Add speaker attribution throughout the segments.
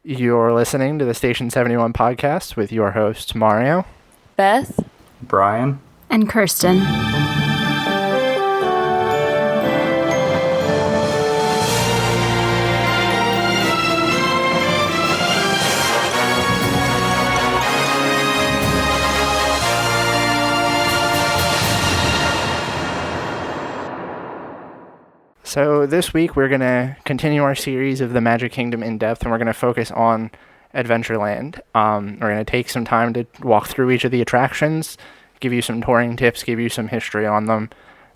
Speaker 1: You're listening to the Station 71 podcast with your hosts, Mario,
Speaker 2: Beth,
Speaker 3: Brian,
Speaker 4: and Kirsten.
Speaker 1: So this week we're going to continue our series of the Magic Kingdom in depth, and we're going to focus on Adventureland. We're going to take some time to walk through each of the attractions, give you some touring tips, give you some history on them,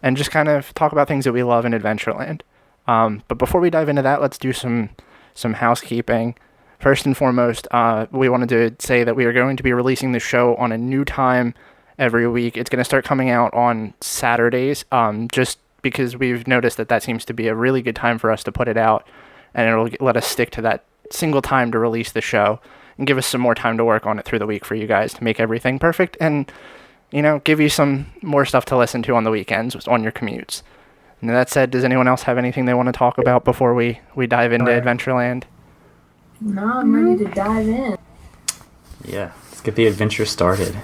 Speaker 1: and just kind of talk about things that we love in Adventureland. But before we dive into that, let's do some housekeeping. First and foremost, we wanted to say that we are going to be releasing the show on a new time every week. It's going to start coming out on Saturdays, just because we've noticed that seems to be a really good time for us to put it out, and it'll let us stick to that single time to release the show and give us some more time to work on it through the week for you guys to make everything perfect and, give you some more stuff to listen to on the weekends on your commutes. And that said, does anyone else have anything they want to talk about before we dive into Adventureland?
Speaker 5: No, I'm ready to dive in.
Speaker 3: Yeah, let's get the adventure started.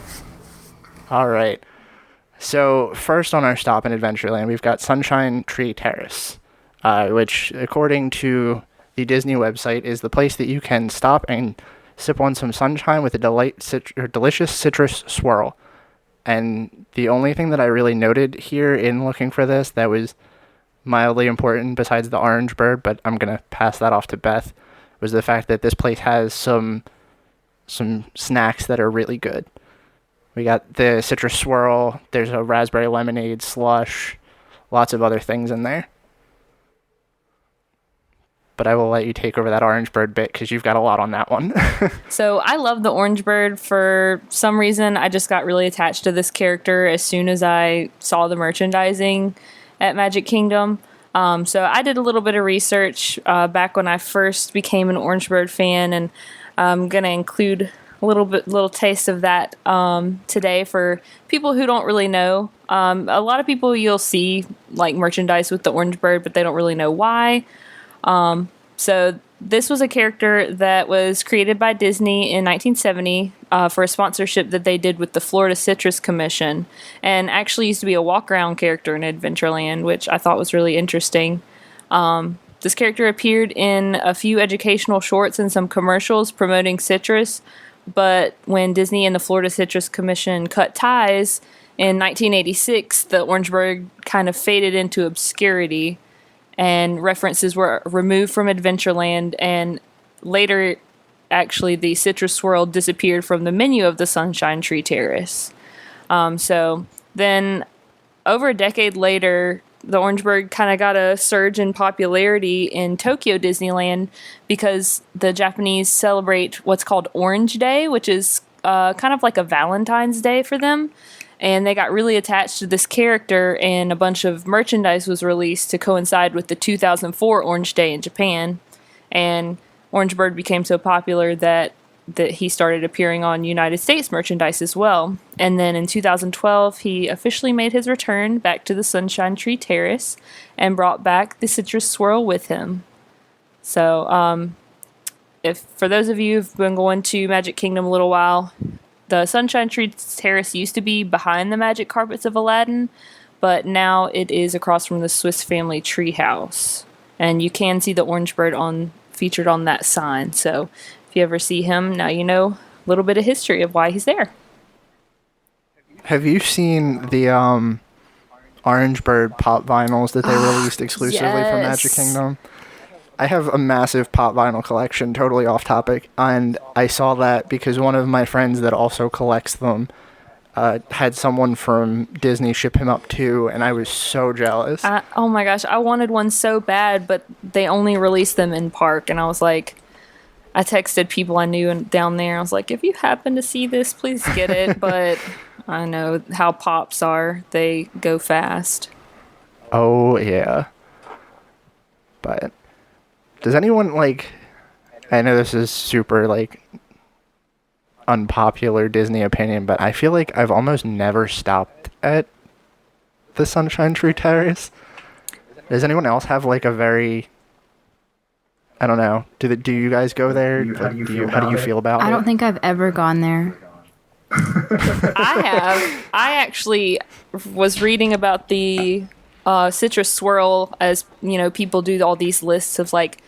Speaker 1: All right. So first on our stop in Adventureland, we've got Sunshine Tree Terrace, which, according to the Disney website, is the place that you can stop and sip on some sunshine with a delicious citrus swirl. And the only thing that I really noted here in looking for this that was mildly important, besides the orange bird, but I'm going to pass that off to Beth, was the fact that this place has some snacks that are really good. We got the citrus swirl, there's a raspberry lemonade slush, lots of other things in there. But I will let you take over that orange bird bit because you've got a lot on that one.
Speaker 2: So I love the orange bird. For some reason, I just got really attached to this character as soon as I saw the merchandising at Magic Kingdom. So I did a little bit of research back when I first became an orange bird fan, and I'm going to include a little taste of that today for people who don't really know. A lot of people you'll see like merchandise with the orange bird, but they don't really know why. So this was a character that was created by Disney in 1970 for a sponsorship that they did with the Florida Citrus Commission, and actually used to be a walk-around character in Adventureland, which I thought was really interesting. This character appeared in a few educational shorts and some commercials promoting citrus, but when Disney and the Florida Citrus Commission cut ties in 1986, the orange bird kind of faded into obscurity, and references were removed from Adventureland, and later, actually, the citrus swirl disappeared from the menu of the Sunshine Tree Terrace. So then, over a decade later, the orange bird kind of got a surge in popularity in Tokyo Disneyland because the Japanese celebrate what's called Orange Day, which is kind of like a Valentine's Day for them. And they got really attached to this character, and a bunch of merchandise was released to coincide with the 2004 Orange Day in Japan. And Orange Bird became so popular that he started appearing on United States merchandise as well. And then in 2012, he officially made his return back to the Sunshine Tree Terrace and brought back the citrus swirl with him. So, if for those of you who've been going to Magic Kingdom a little while, the Sunshine Tree Terrace used to be behind the magic carpets of Aladdin, but now it is across from the Swiss family Treehouse. And you can see the orange bird featured on that sign. So if you ever see him, now you know a little bit of history of why he's there.
Speaker 1: Have you seen the orange bird pop vinyls that they released exclusively for Magic Kingdom? I have a massive pop vinyl collection, totally off topic, and I saw that because one of my friends that also collects them had someone from Disney ship him up too, and I was so jealous.
Speaker 2: Oh my gosh, I wanted one so bad, but they only released them in park, and I was like, I texted people I knew down there, I was like, if you happen to see this, please get it, but I know how pops are, they go fast.
Speaker 1: Oh yeah. But does anyone, I know this is super, unpopular Disney opinion, but I feel like I've almost never stopped at the Sunshine Tree Terrace. Does anyone else have, a very, I don't know. Do you guys go there? How do you feel about it?
Speaker 4: I don't think I've ever gone there.
Speaker 2: I have. I actually was reading about the citrus swirl, as people do all these lists of like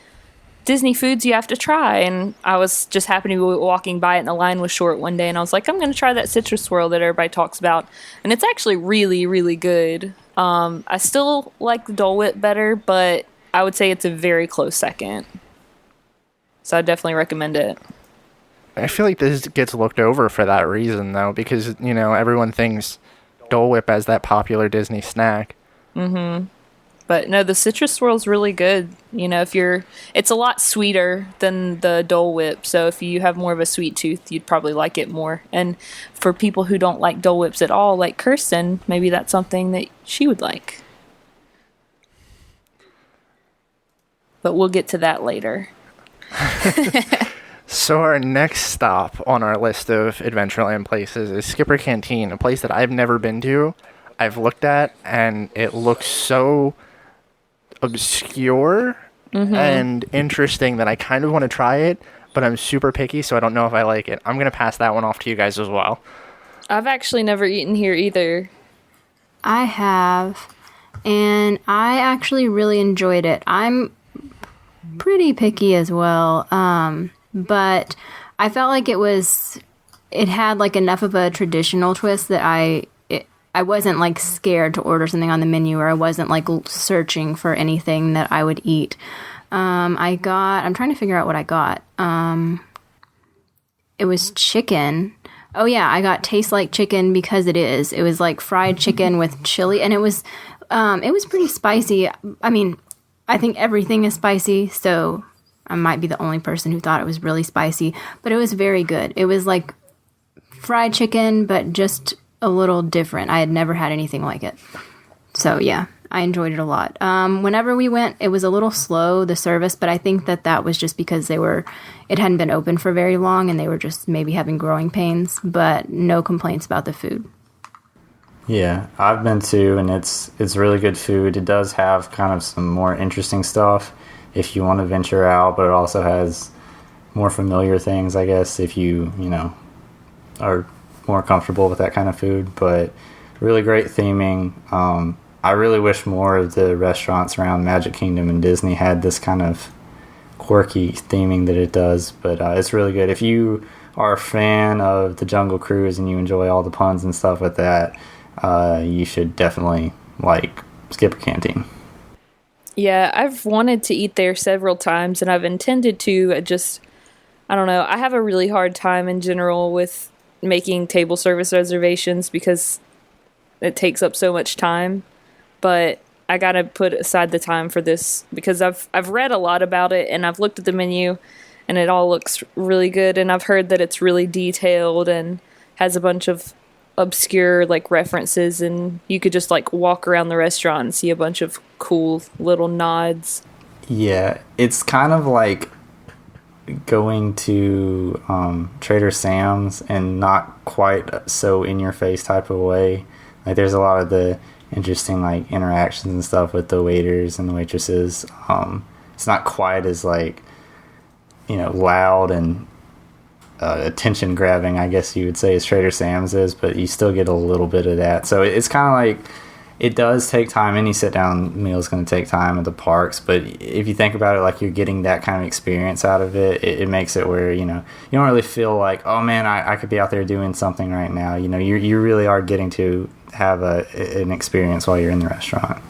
Speaker 2: Disney foods you have to try, and I was just happening to be walking by it and the line was short one day, and I was like, I'm going to try that citrus swirl that everybody talks about, and it's actually really, really good. I still like the Dole Whip better, but I would say it's a very close second. So I definitely recommend it.
Speaker 1: I feel like this gets looked over for that reason, though, because, everyone thinks Dole Whip as that popular Disney snack.
Speaker 2: Mm-hmm. But no, the citrus swirl's really good. It's a lot sweeter than the Dole Whip, so if you have more of a sweet tooth, you'd probably like it more. And for people who don't like Dole Whips at all, like Kirsten, maybe that's something that she would like. But we'll get to that later.
Speaker 1: So our next stop on our list of Adventureland places is Skipper Canteen, a place that I've never been to. I've looked at, and it looks so obscure and interesting that I kind of want to try it, but I'm super picky, so I don't know if I like it. I'm going to pass that one off to you guys as well.
Speaker 2: I've actually never eaten here either.
Speaker 4: I have, and I actually really enjoyed it. I'm pretty picky as well, but I felt like it had like enough of a traditional twist that I wasn't like scared to order something on the menu, or I wasn't like searching for anything that I would eat. I'm trying to figure out what I got. It was chicken. Oh yeah, I got Taste Like Chicken because it is. It was like fried chicken with chili, and it was pretty spicy. I mean, I think everything is spicy, so I might be the only person who thought it was really spicy, but it was very good. It was like fried chicken, but just a little different. I had never had anything like it. So yeah, I enjoyed it a lot. Whenever we went, it was a little slow, the service, but I think that was just because it hadn't been open for very long and they were just maybe having growing pains, but no complaints about the food.
Speaker 3: Yeah, I've been to, and it's really good food. It does have kind of some more interesting stuff if you want to venture out, but it also has more familiar things, I guess, if you are more comfortable with that kind of food. But really great theming. I really wish more of the restaurants around Magic Kingdom and Disney had this kind of quirky theming that it does, but it's really good. If you are a fan of the Jungle Cruise and you enjoy all the puns and stuff with that, you should definitely like Skipper Canteen.
Speaker 2: Yeah, I've wanted to eat there several times, and I've intended to. I don't know. I have a really hard time in general with making table service reservations because it takes up so much time. But I gotta put aside the time for this because I've read a lot about it, and I've looked at the menu, and it all looks really good. And I've heard that it's really detailed and has a bunch of obscure like references, and you could just like walk around the restaurant and see a bunch of cool little nods.
Speaker 3: Yeah, it's kind of like going to Trader Sam's and not quite so in your face type of way. Like there's a lot of the interesting like interactions and stuff with the waiters and the waitresses. It's not quite as like loud and attention grabbing, I guess you would say, as Trader Sam's is, but you still get a little bit of that. So it's kind of like it does take time. Any sit down meal is going to take time at the parks, but if you think about it, like you're getting that kind of experience out of it, it makes it where you don't really feel like, oh man, I could be out there doing something right now. You really are getting to have an experience while you're in the restaurant.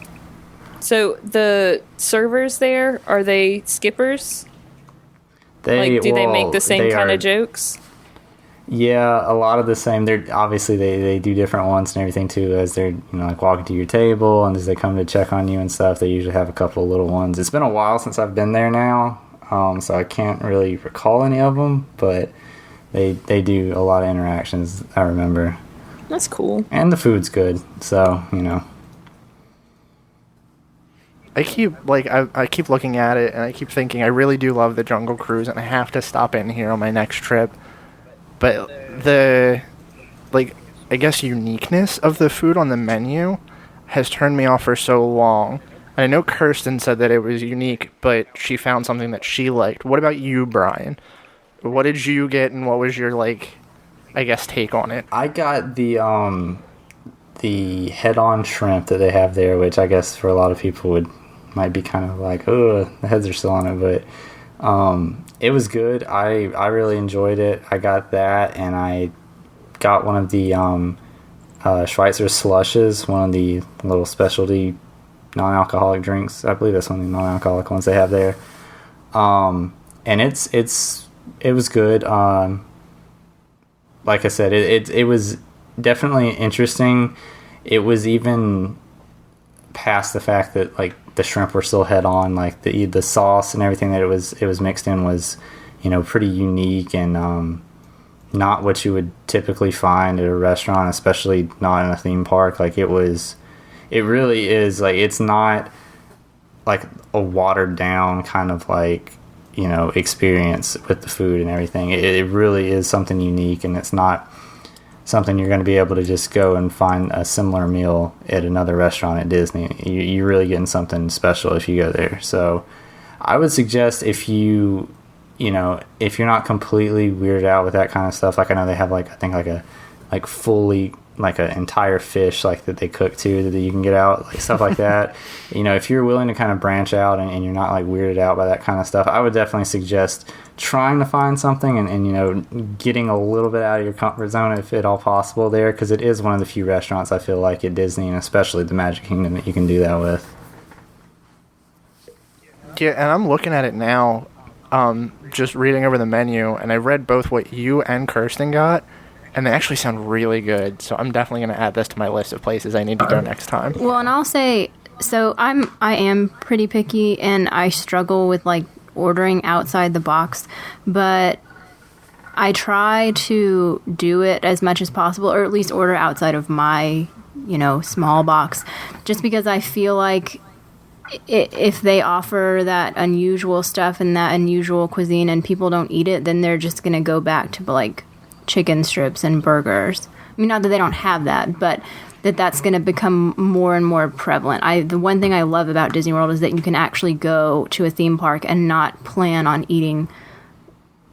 Speaker 2: So the servers there, are they skippers? Do they make the same kind of jokes?
Speaker 3: Yeah, a lot of the same. They're obviously they do different ones and everything too, as they're like walking to your table and as they come to check on you and stuff. They usually have a couple of little ones. It's been a while since I've been there now, so I can't really recall any of them, but they do a lot of interactions, I remember.
Speaker 2: That's cool.
Speaker 3: And the food's good, so
Speaker 1: I keep looking at it and I keep thinking I really do love the Jungle Cruise and I have to stop in here on my next trip. But the I guess uniqueness of the food on the menu has turned me off for so long I know Kirsten said that it was unique, but she found something that she liked. What about you, Brian? What did you get, and what was your, like, I guess, take on it?
Speaker 3: I got the head-on shrimp that they have there, which I guess for a lot of people might be kind of like, oh, the heads are still on it, but it was good. I really enjoyed it. I got that, and I got one of the Schweitzer slushes, one of the little specialty non-alcoholic drinks. I believe that's one of the non-alcoholic ones they have there. And it was good. Like I said, it was definitely interesting. It was even past the fact that like the shrimp were still head on, like the sauce and everything that it was mixed in was, pretty unique and not what you would typically find at a restaurant, especially not in a theme park. Like it really is like, it's not like a watered down kind of like, experience with the food and everything. It really is something unique, and it's not something you're going to be able to just go and find a similar meal at another restaurant at Disney. You're really getting something special if you go there. So I would suggest if if you're not completely weirded out with that kind of stuff, like I know they have like, I think like a fully like an entire fish like that they cook too that you can get out, like stuff like that. If you're willing to kind of branch out and you're not like weirded out by that kind of stuff, I would definitely suggest trying to find something and getting a little bit out of your comfort zone if at all possible there, because it is one of the few restaurants I feel like at Disney, and especially the Magic Kingdom, that you can do that with.
Speaker 1: Yeah, and I'm looking at it now, just reading over the menu, and I read both what you and Kirsten got, and they actually sound really good. So I'm definitely going to add this to my list of places I need to go next time.
Speaker 4: Well, and I'll say, so I am pretty picky, and I struggle with like ordering outside the box, but I try to do it as much as possible, or at least order outside of my, small box, just because I feel like if they offer that unusual stuff and that unusual cuisine and people don't eat it, then they're just going to go back to like chicken strips and burgers. I mean, not that they don't have that, but that's going to become more and more prevalent. The one thing I love about Disney World is that you can actually go to a theme park and not plan on eating,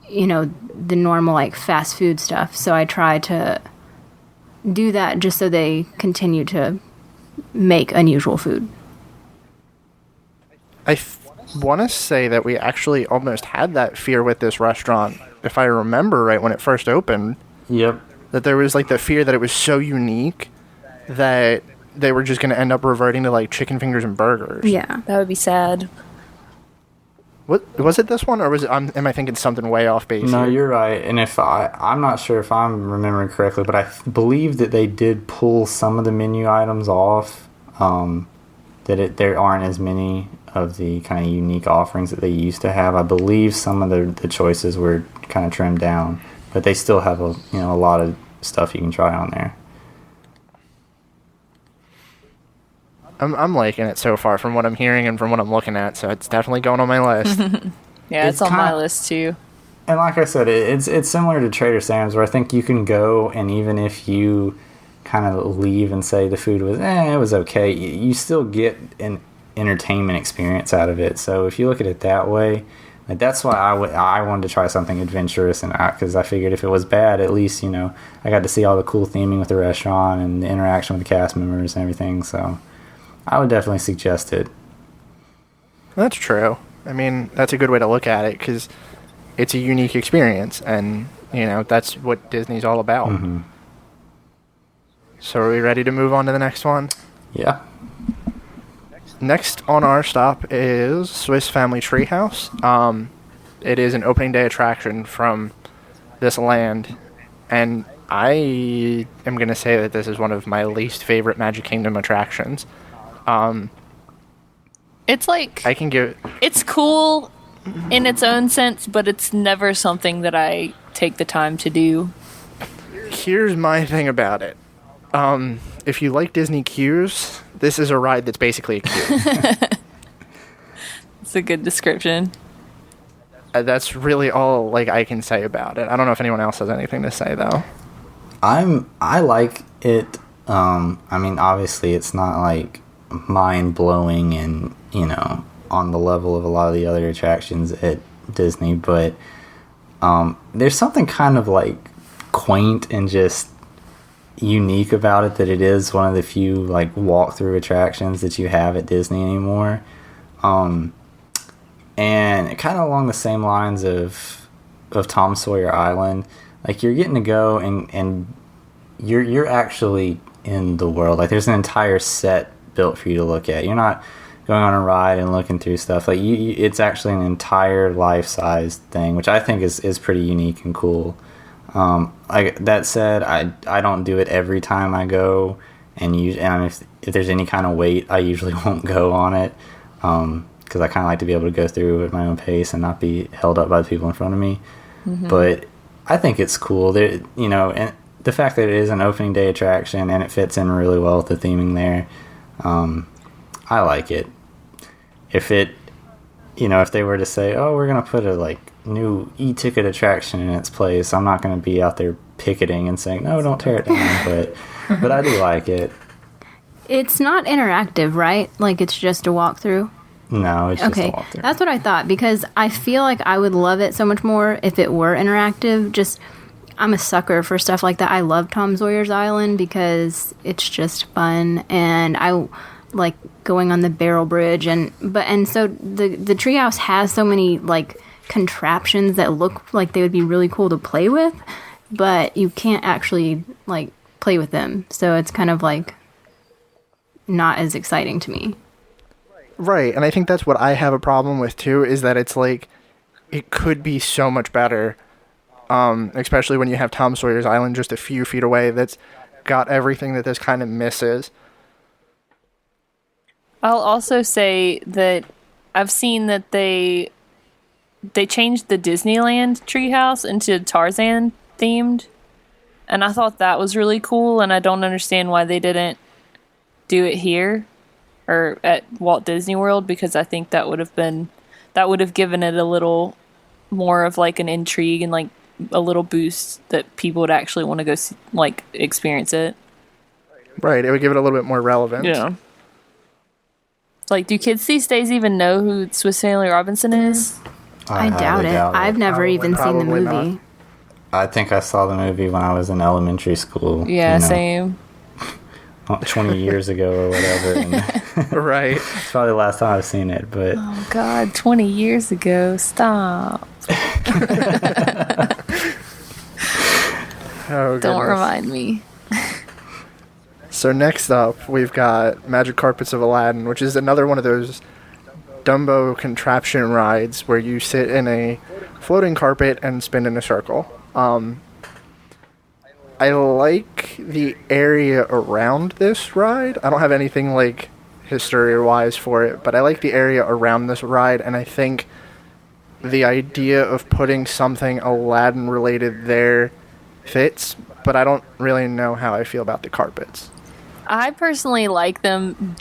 Speaker 4: the normal like fast food stuff. So I try to do that just so they continue to make unusual food.
Speaker 1: I want to say that we actually almost had that fear with this restaurant, if I remember right, when it first opened.
Speaker 3: Yep.
Speaker 1: That there was like the fear that it was so unique that they were just going to end up reverting to like chicken fingers and burgers.
Speaker 2: Yeah, that would be sad.
Speaker 1: What was it, this one, or was it? Am I thinking something way off base?
Speaker 3: No,
Speaker 1: here?
Speaker 3: you're right. And I'm not sure if I'm remembering correctly, but I believe that they did pull some of the menu items off. There aren't as many of the kind of unique offerings that they used to have. I believe some of the choices were kind of trimmed down, but they still have a lot of stuff you can try on there.
Speaker 1: I'm liking it so far from what I'm hearing and from what I'm looking at, so it's definitely going on my list.
Speaker 2: Yeah, it's on my list too.
Speaker 3: And like I said, it's similar to Trader Sam's, where I think you can go, and even if you kind of leave and say the food was it was okay, you still get an entertainment experience out of it. So if you look at it that way, like that's why I wanted to try something adventurous, and because I figured if it was bad, at least I got to see all the cool theming with the restaurant and the interaction with the cast members and everything. So I would definitely suggest it.
Speaker 1: That's true. I mean, that's a good way to look at it, because it's a unique experience, and that's what Disney's all about.
Speaker 3: Mm-hmm.
Speaker 1: So are we ready to move on to the next one?
Speaker 3: Yeah.
Speaker 1: Next on our stop is Swiss Family Treehouse. It is an opening day attraction from this land, and I am going to say that this is one of my least favorite Magic Kingdom attractions.
Speaker 2: It's like,
Speaker 1: I can give
Speaker 2: it's cool in its own sense, but it's never something that I take the time to do.
Speaker 1: Here's my thing about it. If you like Disney queues, this is a ride that's basically a queue.
Speaker 2: It's a good description.
Speaker 1: That's really all I can say about it. I don't know if anyone else has anything to say though.
Speaker 3: I like it. I mean, obviously, it's not like mind-blowing and, on the level of a lot of the other attractions at Disney, but there's something kind of like quaint and just unique about it, that it is one of the few like walk-through attractions that you have at Disney anymore. And kind of along the same lines of Tom Sawyer Island, like you're getting to go and you're actually in the world. Like there's an entire set built for you to look at. You're not going on a ride and looking through stuff. Like it's actually an entire life-size thing, which I think is pretty unique and cool. That said, I don't do it every time I go, and if there's any kind of wait, I usually won't go on it, because I kind of like to be able to go through at my own pace and not be held up by the people in front of me. Mm-hmm. But I think it's cool that, and the fact that it is an opening day attraction and it fits in really well with the theming there. I like it. If they were to say, oh, we're going to put a new e-ticket attraction in its place, I'm not going to be out there picketing and saying, no, don't tear it down. But I do like it.
Speaker 4: It's not interactive, right? Like it's just a walkthrough?
Speaker 3: No, it's just a walkthrough.
Speaker 4: That's what I thought, because I feel like I would love it so much more if it were interactive. I'm a sucker for stuff like that. I love Tom Sawyer's Island because it's just fun, and I like going on the barrel bridge, and so the Treehouse has so many contraptions that look like they would be really cool to play with, but you can't actually play with them, so it's kind of not as exciting to me.
Speaker 1: Right, and I think that's what I have a problem with too, is that it's it could be so much better, especially when you have Tom Sawyer's Island just a few feet away that's got everything that this kind of misses.
Speaker 2: I'll also say that I've seen that they changed the Disneyland Treehouse into Tarzan themed, and I thought that was really cool, and I don't understand why they didn't do it here or at Walt Disney World, because I think that would have given it a little more of an intrigue and a little boost that people would actually want to go see, experience it.
Speaker 1: Right, it would give it a little bit more relevance.
Speaker 2: Yeah. Do kids these days even know who Swiss Family Robinson is?
Speaker 4: I doubt it. I've never even seen the movie.
Speaker 1: Not.
Speaker 3: I think I saw the movie when I was in elementary school.
Speaker 2: Yeah, same.
Speaker 3: 20 years ago or whatever. And
Speaker 1: right.
Speaker 3: It's probably the last time I've seen it, but...
Speaker 2: Oh, God, 20 years ago. Stop.
Speaker 1: Oh,
Speaker 2: don't remind me.
Speaker 1: So next up, we've got Magic Carpets of Aladdin, which is another one of those Dumbo contraption rides where you sit in a floating carpet and spin in a circle. I like the area around this ride. I don't have anything history-wise for it, but I like the area around this ride, and I think the idea of putting something Aladdin-related there fits, but I don't really know how I feel about the carpets.
Speaker 2: I personally like them.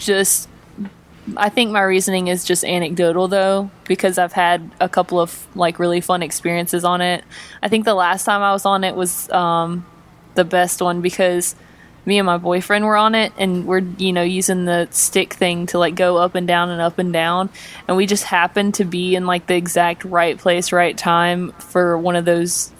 Speaker 2: I think my reasoning is just anecdotal, though, because I've had a couple of really fun experiences on it. I think the last time I was on it was the best one, because me and my boyfriend were on it, and we're using the stick thing to go up and down and up and down, and we just happened to be in the exact right place, right time for one of those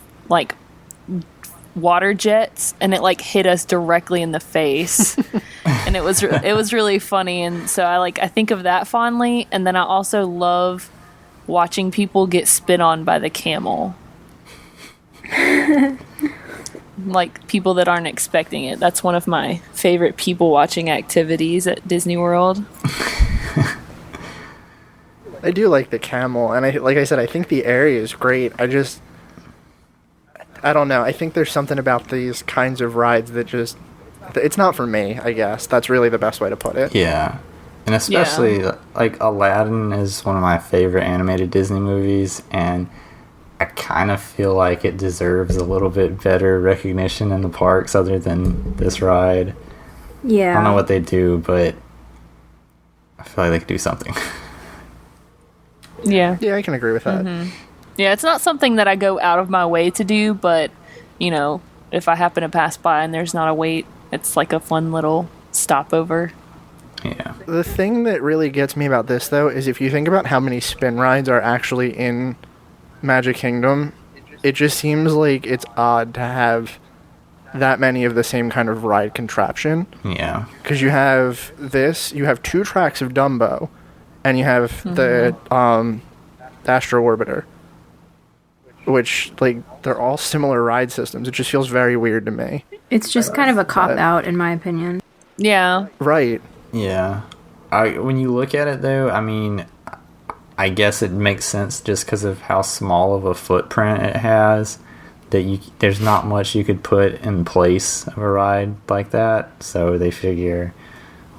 Speaker 2: water jets, and it hit us directly in the face. And it was really funny, and so I think of that fondly. And then I also love watching people get spit on by the camel. People that aren't expecting it. That's one of my favorite people watching activities at Disney World.
Speaker 1: I do like the camel, and I said, I think the area is great. I don't know. I think there's something about these kinds of rides that it's not for me, I guess. That's really the best way to put it.
Speaker 3: Yeah. And especially, Aladdin is one of my favorite animated Disney movies, and I kind of feel like it deserves a little bit better recognition in the parks other than this ride.
Speaker 4: Yeah.
Speaker 3: I don't know what they do, but I feel like they could do something.
Speaker 2: Yeah.
Speaker 1: Yeah, I can agree with that.
Speaker 2: Mm-hmm. Yeah, it's not something that I go out of my way to do, but, if I happen to pass by and there's not a wait, it's a fun little stopover.
Speaker 3: Yeah.
Speaker 1: The thing that really gets me about this, though, is if you think about how many spin rides are actually in Magic Kingdom, it just seems like it's odd to have that many of the same kind of ride contraption.
Speaker 3: Yeah.
Speaker 1: Because you have this, you have 2 tracks of Dumbo, and you have the Astro Orbiter, which, like, they're all similar ride systems. It just feels very weird to me.
Speaker 4: It's just kind of a cop-out, in my opinion.
Speaker 2: Yeah.
Speaker 1: Right.
Speaker 3: Yeah. When you look at it, though, I mean, I guess it makes sense just because of how small of a footprint it has, that there's not much you could put in place of a ride like that. So they figure,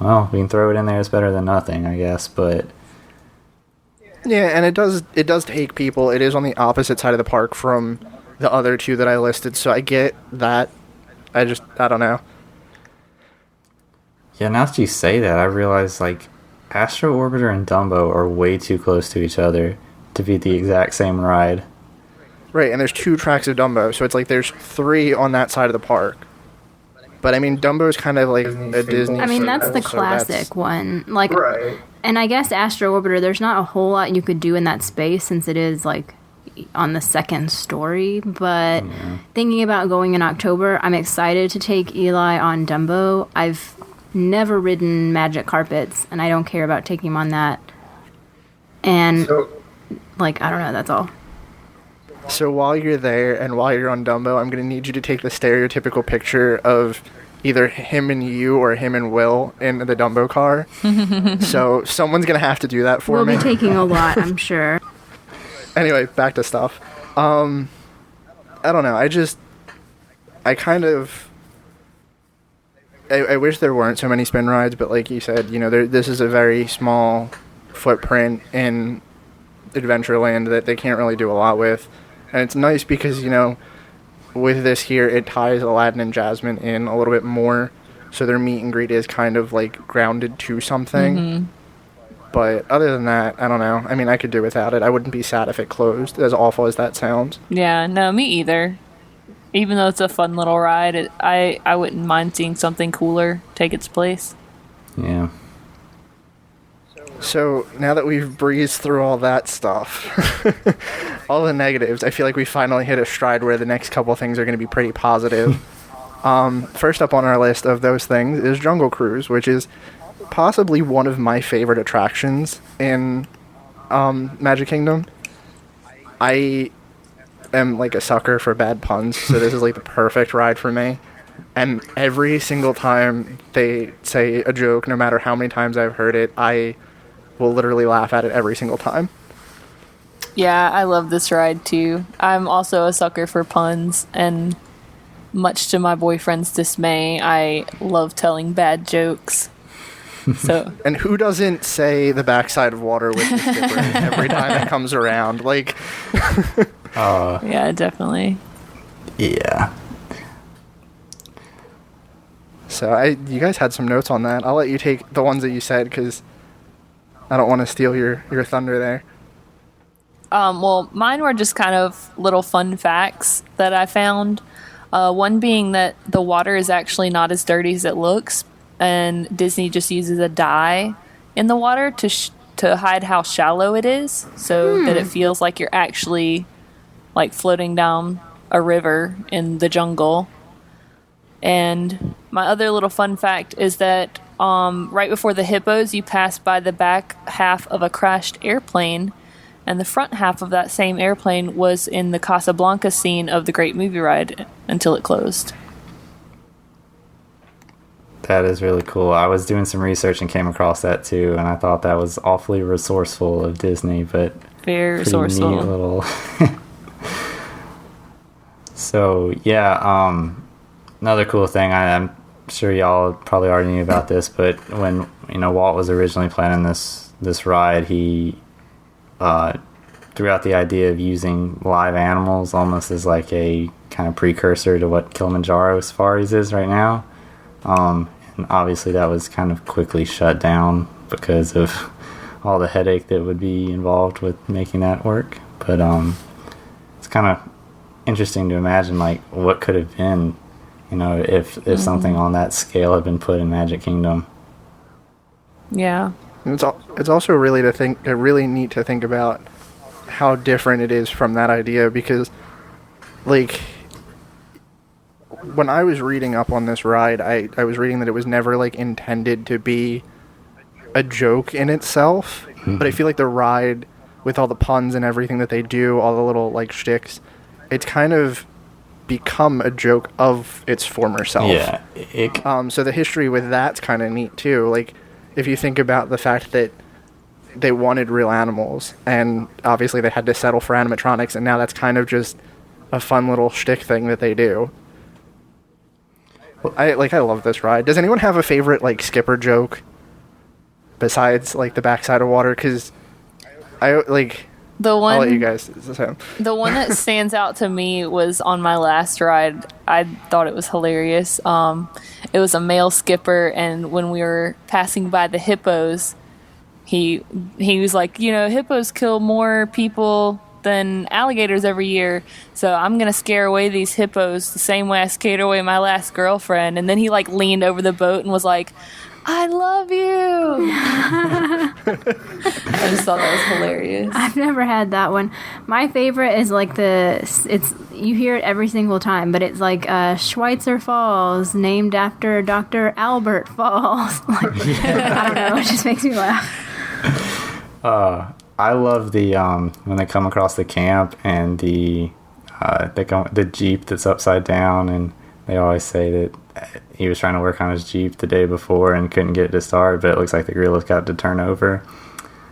Speaker 3: well, we can throw it in there. It's better than nothing, I guess. But
Speaker 1: yeah, and it does take people. It is on the opposite side of the park from the other 2 that I listed, so I get that. I don't know.
Speaker 3: yeah, now that you say that, I realize, like, Astro Orbiter and Dumbo are way too close to each other to be the exact same ride.
Speaker 1: Right, and there's 2 tracks of Dumbo, so it's like there's 3 on that side of the park. But I mean, Dumbo's kind of like a Disney.
Speaker 4: I mean, that's the
Speaker 1: so
Speaker 4: classic one. Like,
Speaker 1: Right.
Speaker 4: and I guess Astro Orbiter, there's not a whole lot you could do in that space since it is, like, on the 2nd story. But thinking about going in October, I'm excited to take Eli on Dumbo. I've never ridden Magic Carpets, and I don't care about taking him on that. And, like, I don't know, that's all.
Speaker 1: So while you're there and while you're on Dumbo, I'm going to need you to take the stereotypical picture of either him and you or him and Will in the Dumbo car. So someone's going to have to do that for
Speaker 4: We'll
Speaker 1: me.
Speaker 4: be taking a lot, I'm sure.
Speaker 1: Anyway, back to stuff. I don't know. I wish there weren't so many spin rides, but like you said, you know, this is a very small footprint in Adventureland that they can't really do a lot with. And it's nice because, you know, with this here, it ties Aladdin and Jasmine in a little bit more. So their meet and greet is kind of like grounded to something. But other than that, I don't know. I mean, I could do without it. I wouldn't be sad if it closed, as awful as that sounds.
Speaker 2: Yeah, no, me either. Even though it's a fun little ride, I wouldn't mind seeing something cooler take its place.
Speaker 3: Yeah.
Speaker 1: So now that we've breezed through all that stuff, all the negatives, I feel like we finally hit a stride where the next couple things are going to be pretty positive. First up on our list of those things is Jungle Cruise, which is possibly one of my favorite attractions in Magic Kingdom. I am like a sucker for bad puns, so this is like the perfect ride for me. And every single time they say a joke, no matter how many times I've heard it, I will literally laugh at it every single time.
Speaker 2: Yeah, I love this ride too. I'm also a sucker for puns, and much to my boyfriend's dismay, I love telling bad jokes. So,
Speaker 1: and who doesn't say the backside of water with the skipper every time it comes around? Like,
Speaker 2: yeah, definitely.
Speaker 3: Yeah.
Speaker 1: So you guys had some notes on that. I'll let you take the ones that you said because I don't want to steal your thunder there.
Speaker 2: Well, mine were just kind of little fun facts that I found. One being that the water is actually not as dirty as it looks, and Disney just uses a dye in the water to hide how shallow it is, so that it feels like you're actually like floating down a river in the jungle. And my other little fun fact is that right before the hippos, you pass by the back half of a crashed airplane, and the front half of that same airplane was in the Casablanca scene of the Great Movie Ride until it closed.
Speaker 3: That is really cool. I was doing some research and came across that too, and I thought that was awfully resourceful of Disney, but
Speaker 2: Very
Speaker 3: pretty
Speaker 2: resourceful.
Speaker 3: neat little. So yeah, another cool thing. I'm sure y'all probably already knew about this, but when Walt was originally planning this ride, he threw out the idea of using live animals almost as like a kind of precursor to what Kilimanjaro Safaris is right now. And obviously that was kind of quickly shut down because of all the headache that would be involved with making that work. But it's kind of interesting to imagine like what could have been, if something on that scale had been put in Magic Kingdom.
Speaker 2: Yeah.
Speaker 1: And it's also really neat to think about how different it is from that idea, because like when I was reading up on this ride, I was reading that it was never like intended to be a joke in itself, but I feel like the ride, with all the puns and everything that they do, all the little like shticks, it's kind of become a joke of its former self.
Speaker 3: Yeah.
Speaker 1: So the history with that's kind of neat too. Like, if you think about the fact that they wanted real animals, and obviously they had to settle for animatronics, and now that's kind of just a fun little shtick thing that they do. I love this ride. Does anyone have a favorite like skipper joke besides like the backside of water? Because I'll let you guys say.
Speaker 2: The one that stands out to me was on my last ride. I thought it was hilarious. It was a male skipper, and when we were passing by the hippos, he was like, hippos kill more people than alligators every year, so I'm gonna scare away these hippos the same way I scared away my last girlfriend. And then he like leaned over the boat and was like, I love you. I just thought that was hilarious.
Speaker 4: I've never had that one. My favorite is like you hear it every single time, but it's like Schweitzer Falls, named after Dr. Albert Falls. I don't know, it just makes me laugh.
Speaker 3: I love the when they come across the camp and the Jeep that's upside down, and they always say that he was trying to work on his Jeep the day before and couldn't get it to start, but it looks like the gorilla's got to turn over.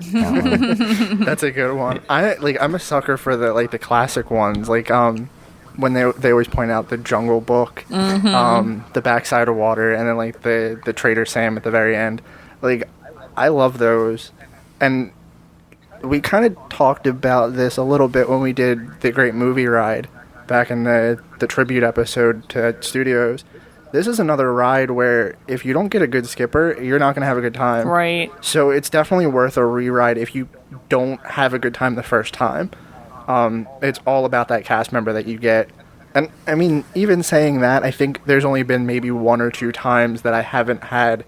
Speaker 1: That's a good one. I'm a sucker for the classic ones, when they always point out the Jungle Book, the backside of water, and then like the Trader Sam at the very end. Like, I love those. And we kind of talked about this a little bit when we did the Great Movie Ride back in the tribute episode to Studios. This is another ride where if you don't get a good skipper, you're not going to have a good time.
Speaker 2: Right. So
Speaker 1: it's definitely worth a re-ride if you don't have a good time the first time. It's all about that cast member that you get. And, I mean, even saying that, I think there's only been maybe one or two times that I haven't had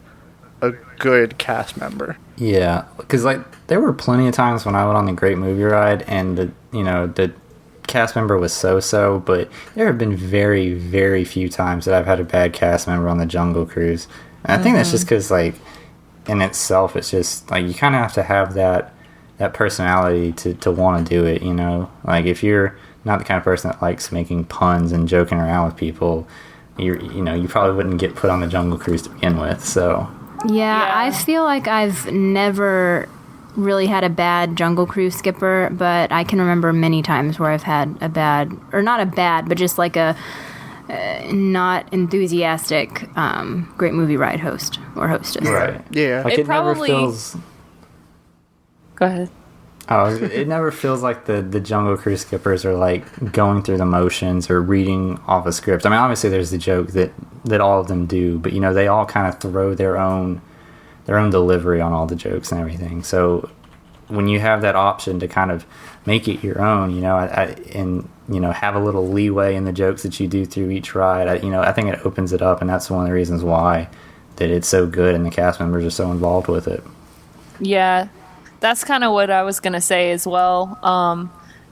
Speaker 1: a good cast member.
Speaker 3: Yeah, because there were plenty of times when I went on the Great Movie Ride and the cast member was so, but there have been very, very few times that I've had a bad cast member on the Jungle Cruise. And I think that's just because in itself, it's just you kind of have to have that personality to want to do it. If you're not the kind of person that likes making puns and joking around with people, you probably wouldn't get put on the Jungle Cruise to begin with. So
Speaker 4: yeah, I feel like I've never really had a bad Jungle Cruise skipper, but I can remember many times where I've had a bad, or not a bad, but just like a not enthusiastic Great Movie Ride host or hostess.
Speaker 3: Right.
Speaker 1: Yeah.
Speaker 2: It probably
Speaker 3: never feels.
Speaker 2: Go ahead.
Speaker 3: Oh, it never feels like the Jungle Cruise skippers are going through the motions or reading off a script. I mean, obviously there's the joke that all of them do, but they all kind of throw their own delivery on all the jokes and everything. So when you have that option to kind of make it your own, have a little leeway in the jokes that you do through each ride, I think it opens it up, and that's one of the reasons why that it's so good and the cast members are so involved with it.
Speaker 2: Yeah, that's kind of what I was going to say as well.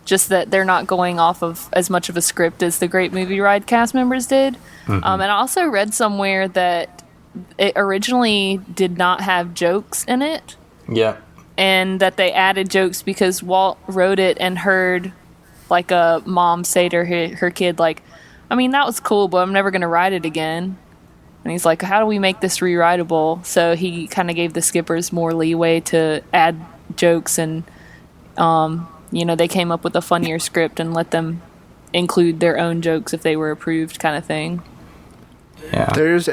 Speaker 2: Just that they're not going off of as much of a script as the Great Movie Ride cast members did. And I also read somewhere that it originally did not have jokes in it.
Speaker 3: Yeah.
Speaker 2: And that they added jokes because Walt wrote it and heard a mom say to her kid, I mean, that was cool, but I'm never going to ride it again. And he's like, how do we make this re-rideable? So he kind of gave the skippers more leeway to add jokes, and they came up with a funnier script and let them include their own jokes if they were approved, kind of thing.
Speaker 3: Yeah.
Speaker 1: There's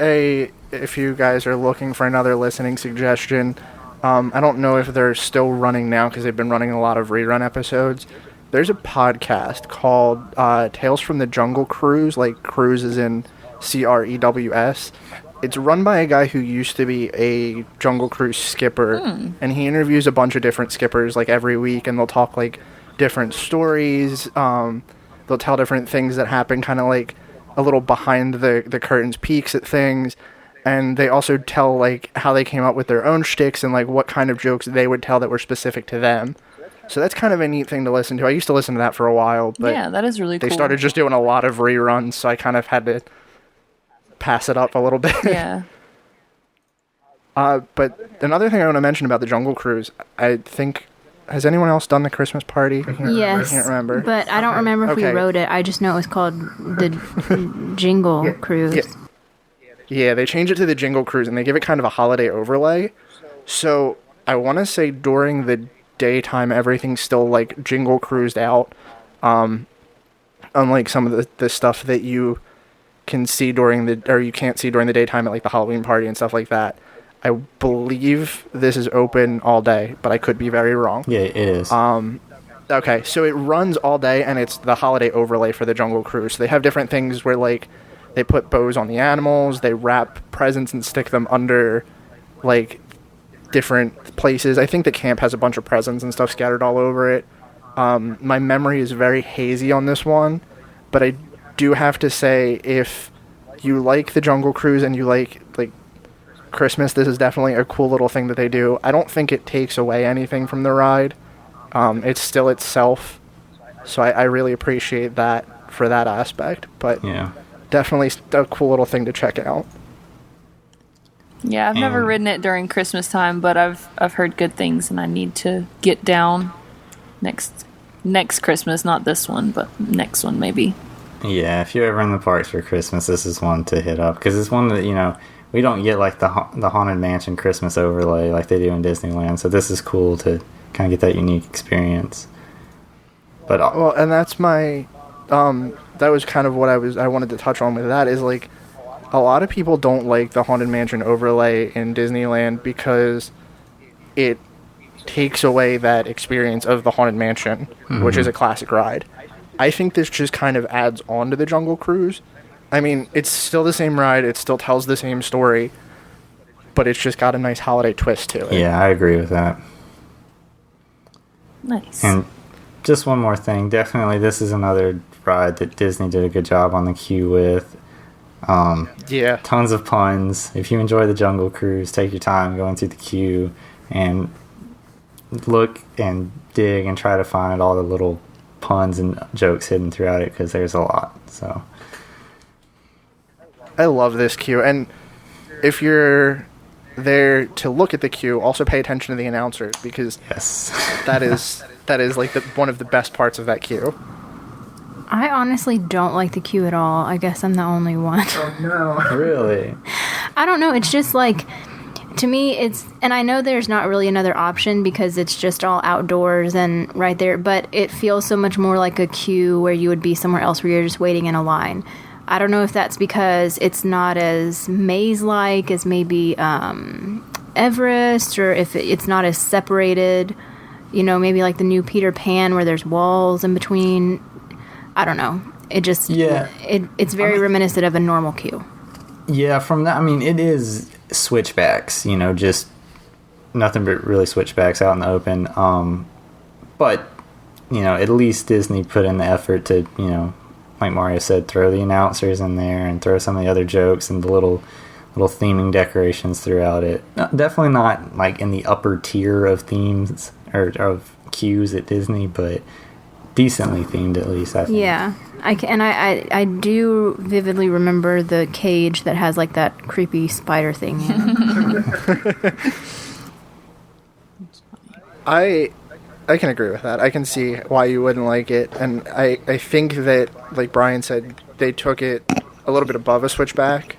Speaker 1: if you guys are looking for another listening suggestion, I don't know if they're still running now because they've been running a lot of rerun episodes. There's a podcast called Tales from the Jungle Cruise, cruise is in Crews. It's run by a guy who used to be a Jungle Cruise skipper, and he interviews a bunch of different skippers every week, and they'll talk different stories. They'll tell different things that happen, kind of a little behind the curtains peeks at things. and they also tell like how they came up with their own shticks and like what kind of jokes they would tell that were specific to them. So that's kind of a neat thing to listen to. I used to listen to that for a while, but
Speaker 2: Yeah, that is really cool.
Speaker 1: they started just doing a lot of reruns, so I kind of had to pass it up a little bit.
Speaker 2: Yeah.
Speaker 1: But another thing I want to mention about the Jungle Cruise, I think, has anyone else done the Christmas party?
Speaker 4: Yes.
Speaker 1: I can't remember.
Speaker 4: But I don't remember if we wrote it. I just know it was called the Jingle Cruise.
Speaker 1: Yeah, they change it to the Jingle Cruise, and they give it kind of a holiday overlay. So I want to say during the daytime, everything's still, like, Jingle Cruised out. Unlike some of the stuff that you can see you can't see during the daytime at, like, the Halloween party and stuff like that. I believe this is open all day, but I could be very wrong.
Speaker 3: Yeah, it is.
Speaker 1: Okay, so it runs all day, and it's the holiday overlay for the Jungle Cruise. So they have different things where, like, they put bows on the animals, they wrap presents and stick them under, like, different places. I think the camp has a bunch of presents and stuff scattered all over it. My memory is very hazy on this one, but I do have to say, if you like the Jungle Cruise and you like Christmas, this is definitely a cool little thing that they do. I don't think it takes away anything from the ride. It's still itself, so I really appreciate that for that aspect, but
Speaker 3: yeah,
Speaker 1: definitely a cool little thing to check out.
Speaker 2: Yeah, I've never ridden it during Christmas time, but I've heard good things, and I need to get down next Christmas, not this one, but next one maybe.
Speaker 3: Yeah, if you're ever in the parks for Christmas, this is one to hit up, because it's one that, you know, we don't get like the Haunted Mansion Christmas overlay like they do in Disneyland, so this is cool to kind of get that unique experience. But
Speaker 1: well, and that's my that was kind of what I wanted to touch on with that, is like a lot of people don't like the Haunted Mansion overlay in Disneyland because it takes away that experience of the Haunted Mansion, which is a classic ride. I think this just kind of adds on to the Jungle Cruise. I mean, it's still the same ride, it still tells the same story, but it's just got a nice holiday twist to it.
Speaker 3: yeah, I agree with that.
Speaker 2: Nice.
Speaker 3: And just one more thing, definitely this is another ride that Disney did a good job on the queue with.
Speaker 1: Yeah.
Speaker 3: Tons of puns. If you enjoy the Jungle Cruise, take your time going through the queue and look and dig and try to find all the little puns and jokes hidden throughout it, because there's a lot. So
Speaker 1: I love this queue, and if you're there to look at the queue, also pay attention to the announcers, because
Speaker 3: yes,
Speaker 1: that is like one of the best parts of that queue.
Speaker 4: I honestly don't like the queue at all. I guess I'm the only one.
Speaker 1: Oh no.
Speaker 3: really.
Speaker 4: I don't know. It's just like, to me, and I know there's not really another option because it's just all outdoors and right there, but it feels so much more like a queue where you would be somewhere else where you're just waiting in a line. I don't know if that's because it's not as maze-like as maybe Everest, or if it's not as separated, you know, maybe like the new Peter Pan where there's walls in between. I don't know. It just, it's very reminiscent of a normal queue.
Speaker 3: Yeah, from that, I mean, it is switchbacks, you know, just nothing but really switchbacks out in the open. But, you know, at least Disney put in the effort to, you know, like Mario said, throw the announcers in there and throw some of the other jokes and the little theming decorations throughout it. Definitely not like in the upper tier of themes or of queues at Disney, but decently themed at least, I think.
Speaker 4: Yeah. I do vividly remember the cage that has like that creepy spider thing in it.
Speaker 1: I can agree with that. I can see why you wouldn't like it, and I think that, like Brian said, they took it a little bit above a switchback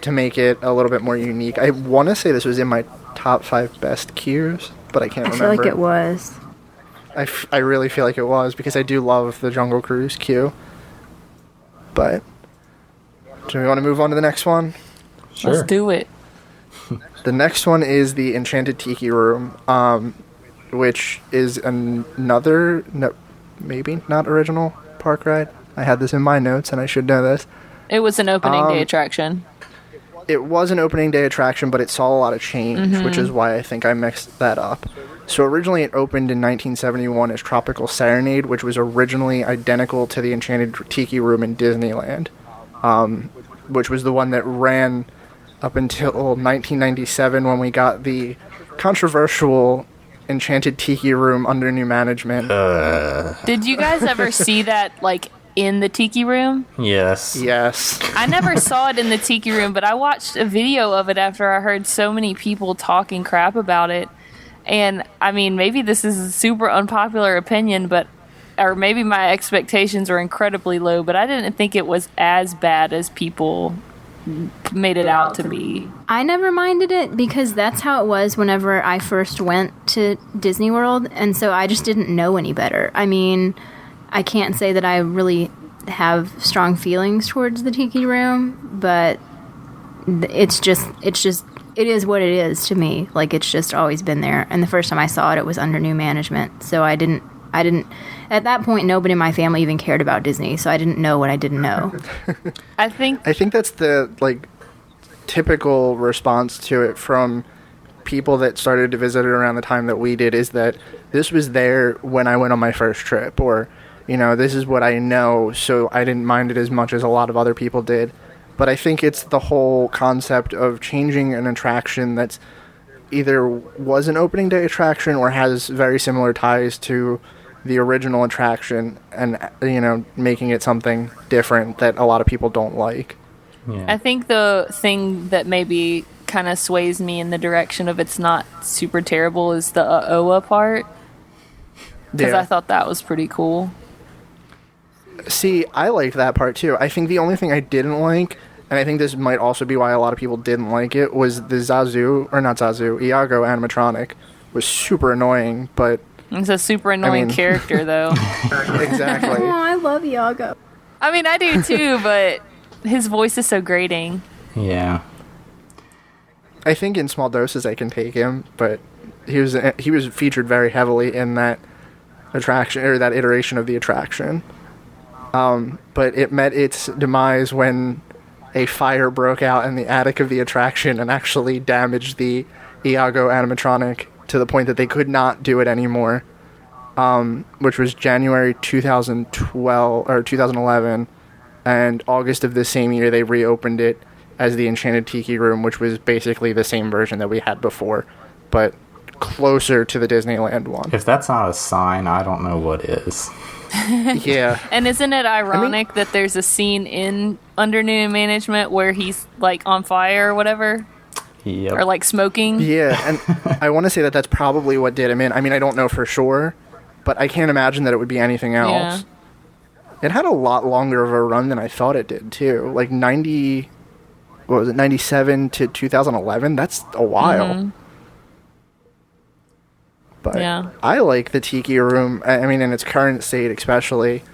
Speaker 1: to make it a little bit more unique. I want to say this was in my top 5 best queues, but I can't remember.
Speaker 4: I feel like it was.
Speaker 1: I really feel like it was, because I do love the Jungle Cruise queue. But do we want to move on to the next one?
Speaker 3: Sure.
Speaker 2: Let's do it.
Speaker 1: The next one is the Enchanted Tiki Room, which is another, maybe not original park ride. I had this in my notes, and I should know this.
Speaker 2: It was an opening day attraction.
Speaker 1: It was an opening day attraction, but it saw a lot of change, which is why I think I mixed that up. So originally it opened in 1971 as Tropical Serenade, which was originally identical to the Enchanted Tiki Room in Disneyland, which was the one that ran up until 1997 when we got the controversial Enchanted Tiki room under new management.
Speaker 2: Did you guys ever see that, like, in the Tiki room?
Speaker 3: Yes.
Speaker 1: Yes.
Speaker 2: I never saw it in the Tiki room, but I watched a video of it after I heard so many people talking crap about it. And, I mean, maybe this is a super unpopular opinion, or maybe my expectations were incredibly low, but I didn't think it was as bad as people made it out to be.
Speaker 4: I never minded it because that's how it was whenever I first went to Disney World, and so I just didn't know any better. I mean, I can't say that I really have strong feelings towards the Tiki room, but it is what it is to me. Like, it's just always been there. And the first time I saw it, it was under new management. So I didn't, at that point, nobody in my family even cared about Disney. So I didn't know what I didn't know.
Speaker 2: I think
Speaker 1: that's the, like, typical response to it from people that started to visit it around the time that we did, is that this was there when I went on my first trip, or, you know, this is what I know, so I didn't mind it as much as a lot of other people did. But I think it's the whole concept of changing an attraction that's either was an opening day attraction or has very similar ties to the original attraction, and, you know, making it something different that a lot of people don't like.
Speaker 3: Yeah.
Speaker 2: I think the thing that maybe kind of sways me in the direction of it's not super terrible is the Oa part. Because I thought that was pretty cool.
Speaker 1: See, I liked that part too. I think the only thing I didn't like, and I think this might also be why a lot of people didn't like it, was the Iago animatronic was super annoying, but...
Speaker 2: It's a super annoying character, though.
Speaker 1: Exactly.
Speaker 4: Oh, I love Iago.
Speaker 2: I mean, I do too, but his voice is so grating.
Speaker 3: Yeah.
Speaker 1: I think in small doses I can take him, but he was featured very heavily in that attraction, or that iteration of the attraction. But it met its demise when a fire broke out in the attic of the attraction and actually damaged the Iago animatronic to the point that they could not do it anymore, which was January 2012 or 2011, and August of the same year they reopened it as the Enchanted Tiki room, which was basically the same version that we had before, but closer to the Disneyland one.
Speaker 3: If that's not a sign, I don't know what is.
Speaker 1: Yeah.
Speaker 2: And isn't it ironic that there's a scene in Under New Management where he's, like, on fire or whatever?
Speaker 3: Yep.
Speaker 2: Or, like, smoking?
Speaker 1: Yeah, and I want to say that that's probably what did him in. I mean, I don't know for sure, but I can't imagine that it would be anything else.
Speaker 2: Yeah.
Speaker 1: It had a lot longer of a run than I thought it did, too. Like, 97 to 2011? That's a while.
Speaker 2: Mm-hmm.
Speaker 1: But
Speaker 2: yeah.
Speaker 1: I like the Tiki room. I mean, in its current state, especially.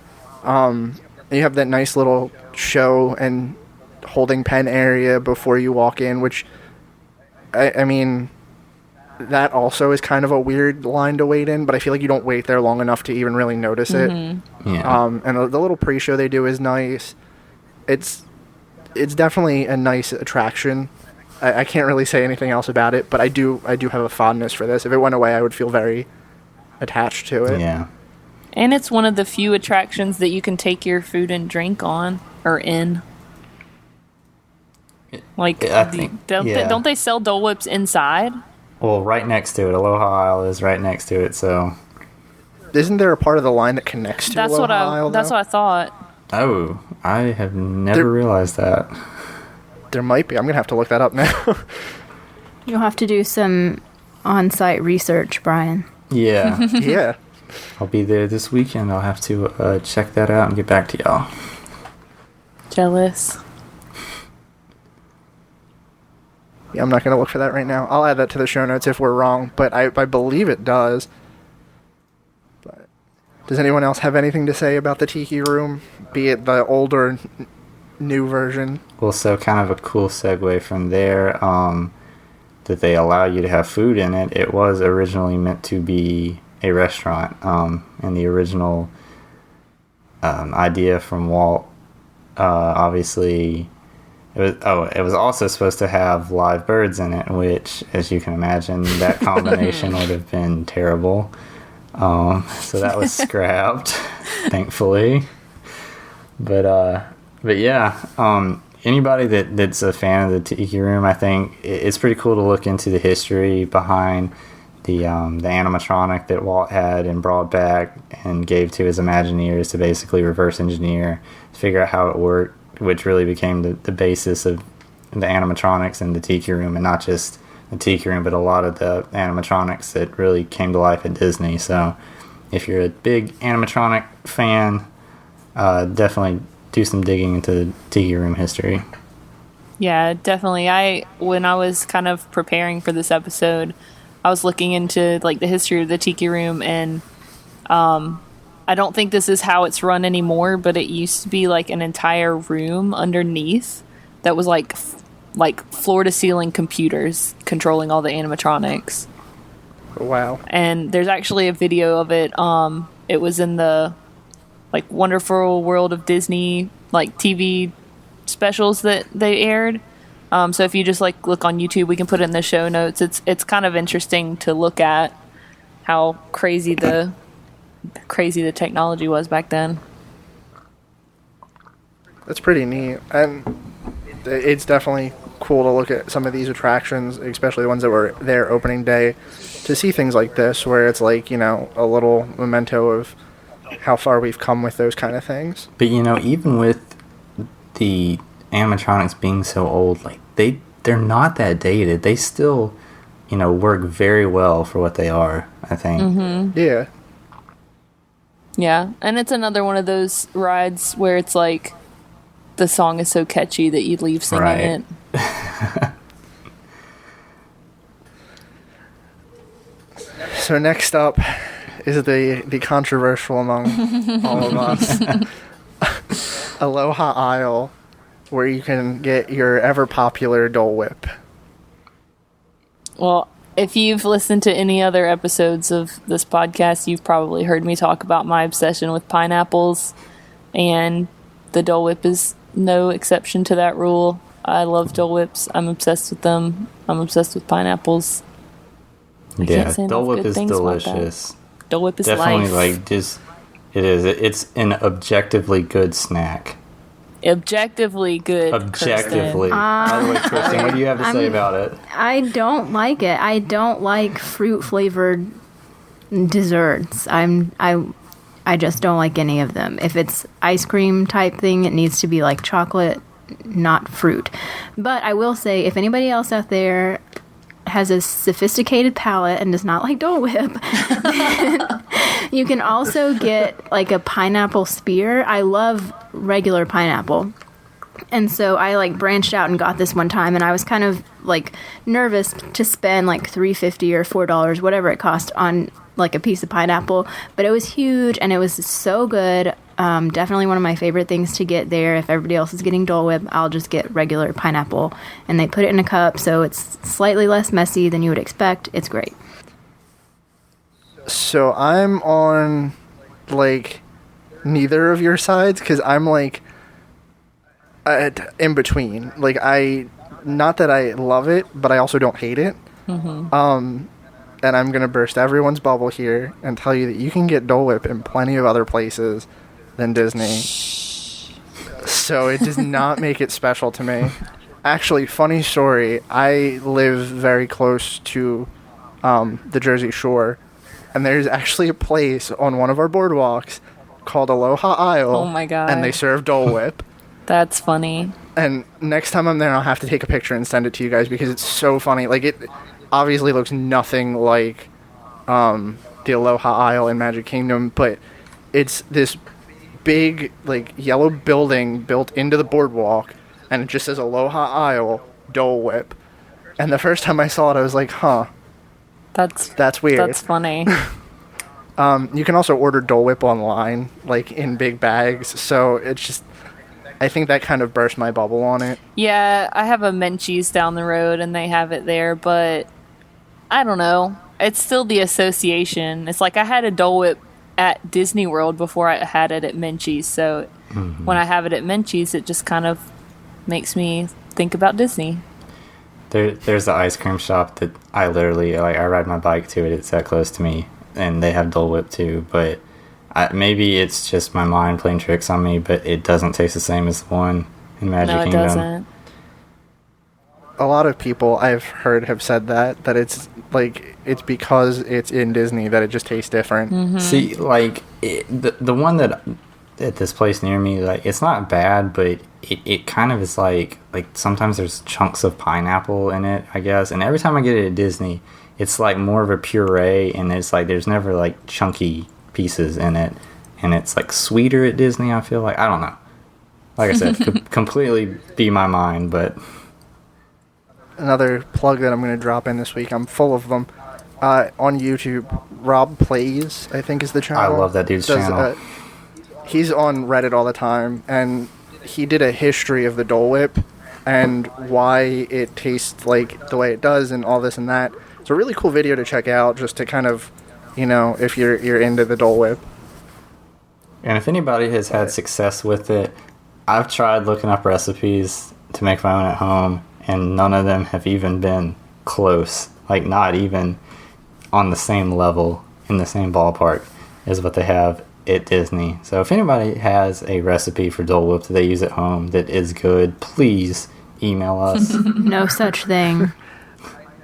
Speaker 1: You have that nice little show and holding pen area before you walk in, which, I mean, that also is kind of a weird line to wait in, but I feel like you don't wait there long enough to even really notice it.
Speaker 3: Yeah.
Speaker 1: And the little pre-show they do is nice. It's definitely a nice attraction. I can't really say anything else about it, but I do have a fondness for this. If it went away, I would feel very attached to it.
Speaker 3: Yeah.
Speaker 2: And it's one of the few attractions that you can take your food and drink on, or in. Like, don't they sell Dole Whips inside?
Speaker 3: Well, right next to it. Aloha Isle is right next to it, so...
Speaker 1: Isn't there a part of the line that connects to Aloha Isle,
Speaker 2: That's what I thought.
Speaker 3: Oh, I have never realized that.
Speaker 1: There might be. I'm going to have to look that up now.
Speaker 4: You'll have to do some on-site research, Brian.
Speaker 3: Yeah.
Speaker 1: Yeah.
Speaker 3: I'll be there this weekend. I'll have to check that out and get back to y'all.
Speaker 2: Jealous.
Speaker 1: Yeah, I'm not going to look for that right now. I'll add that to the show notes if we're wrong, but I believe it does. But does anyone else have anything to say about the Tiki room, be it the old or new version?
Speaker 3: Well, so kind of a cool segue from there, that they allow you to have food in it. It was originally meant to be a restaurant, and the original idea from Walt, obviously, it was also supposed to have live birds in it, which, as you can imagine, that combination would have been terrible. So that was scrapped, thankfully. But yeah, anybody that's a fan of the Tiki Room, I think it's pretty cool to look into the history behind the animatronic that Walt had and brought back and gave to his Imagineers to basically reverse engineer, to figure out how it worked, which really became the basis of the animatronics in the Tiki Room, and not just the Tiki Room, but a lot of the animatronics that really came to life at Disney. So if you're a big animatronic fan, definitely do some digging into the Tiki Room history.
Speaker 2: Yeah, definitely. When I was kind of preparing for this episode, I was looking into like the history of the Tiki Room, and I don't think this is how it's run anymore, but it used to be like an entire room underneath that was like floor to ceiling computers controlling all the animatronics.
Speaker 1: Wow.
Speaker 2: And there's actually a video of it. It was in the like Wonderful World of Disney like TV specials that they aired. So if you just like look on YouTube, we can put it in the show notes. It's kind of interesting to look at how crazy the technology was back then.
Speaker 1: That's pretty neat. And it's definitely cool to look at some of these attractions, especially the ones that were there opening day, to see things like this where it's like, you know, a little memento of how far we've come with those kind of things.
Speaker 3: But, you know, even with the animatronics being so old, like they're not that dated. They still, you know, work very well for what they are, I think.
Speaker 2: Mm-hmm.
Speaker 1: Yeah.
Speaker 2: Yeah, and it's another one of those rides where it's like the song is so catchy that you'd leave singing it.
Speaker 1: So next up is the controversial among all of us, Aloha Isle, where you can get your ever popular Dole Whip.
Speaker 2: Well, if you've listened to any other episodes of this podcast, you've probably heard me talk about my obsession with pineapples, and the Dole Whip is no exception to that rule. I love Dole Whips. I'm obsessed with them. I'm obsessed with pineapples.
Speaker 3: Yeah, Dole Whip is delicious.
Speaker 2: Dole Whip is
Speaker 3: definitely
Speaker 2: life.
Speaker 3: Like just it is. It's an objectively good snack.
Speaker 2: Objectively good.
Speaker 3: Objectively. By the way, Kirsten, what do you have to say about it?
Speaker 4: I don't like it. I don't like fruit flavored desserts. I just don't like any of them. If it's ice cream type thing, it needs to be like chocolate, not fruit. But I will say, if anybody else out there has a sophisticated palate and does not like Dole Whip, you can also get like a pineapple spear. I love regular pineapple. And so I like branched out and got this one time, and I was kind of like nervous to spend like $3.50 or $4, whatever it cost, on like a piece of pineapple, but it was huge and it was so good. Definitely one of my favorite things to get there. If everybody else is getting Dole Whip, I'll just get regular pineapple, and they put it in a cup so it's slightly less messy than you would expect. It's great.
Speaker 1: So I'm on like neither of your sides, because I'm like in between. Like, not that I love it, but I also don't hate it. Mm-hmm. And I'm going to burst everyone's bubble here and tell you that you can get Dole Whip in plenty of other places than Disney. So it does not make it special to me. Actually, funny story, I live very close to the Jersey Shore, and there's actually a place on one of our boardwalks called Aloha Isle.
Speaker 2: Oh my God.
Speaker 1: And they serve Dole Whip.
Speaker 2: That's funny.
Speaker 1: And next time I'm there, I'll have to take a picture and send it to you guys, because it's so funny. Like, it obviously looks nothing like the Aloha Isle in Magic Kingdom, but it's this big, like, yellow building built into the boardwalk, and it just says Aloha Isle Dole Whip. And the first time I saw it, I was like, huh. That's weird.
Speaker 2: That's funny.
Speaker 1: You can also order Dole Whip online, like, in big bags, so it's just, I think that kind of burst my bubble on it.
Speaker 2: Yeah, I have a Menchie's down the road, and they have it there, but I don't know. It's still the association. It's like I had a Dole Whip at Disney World before I had it at Menchie's, so when I have it at Menchie's, it just kind of makes me think about Disney.
Speaker 3: There's the ice cream shop that I literally, like, I ride my bike to it. It's that close to me, and they have Dole Whip too, but maybe it's just my mind playing tricks on me, but it doesn't taste the same as the one in Magic
Speaker 2: No, it
Speaker 3: Kingdom.
Speaker 2: doesn't.
Speaker 1: A lot of people I've heard have said that it's like it's because it's in Disney that it just tastes different.
Speaker 2: Mm-hmm.
Speaker 3: See, like the one that at this place near me, like it's not bad, but it kind of is like sometimes there's chunks of pineapple in it, I guess. And every time I get it at Disney, it's like more of a puree, and it's like there's never like chunky pieces in it, and it's like sweeter at Disney. I feel like, I don't know. Like I said, could completely be my mind, but.
Speaker 1: Another plug that I'm going to drop in this week. I'm full of them. On YouTube, Rob Plays, I think is the channel.
Speaker 3: I love that dude's channel.
Speaker 1: He's on Reddit all the time, and he did a history of the Dole Whip and why it tastes like the way it does and all this and that. It's a really cool video to check out, just to kind of, if you're into the Dole Whip.
Speaker 3: And if anybody has had success with it, I've tried looking up recipes to make my own at home, and none of them have even been close. Like, not even on the same level, in the same ballpark as what they have at Disney. So if anybody has a recipe for Dole Whip that they use at home that is good, please email us.
Speaker 4: No such thing.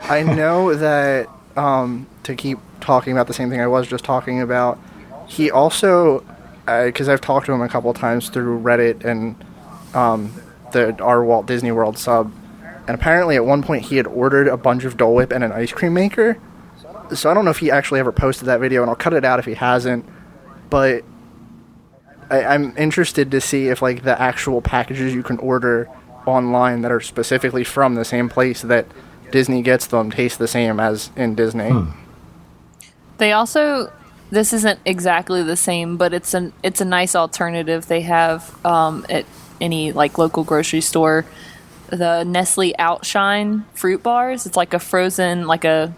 Speaker 1: I know that, to keep talking about the same thing I was just talking about, he also, because I've talked to him a couple times through Reddit and our Walt Disney World sub, and apparently at one point he had ordered a bunch of Dole Whip and an ice cream maker. So I don't know if he actually ever posted that video, and I'll cut it out if he hasn't. But I'm interested to see if like the actual packages you can order online that are specifically from the same place that Disney gets them taste the same as in Disney.
Speaker 2: They also, this isn't exactly the same, but it's a nice alternative they have at any like local grocery store. The Nestle Outshine fruit bars. It's like a frozen, like a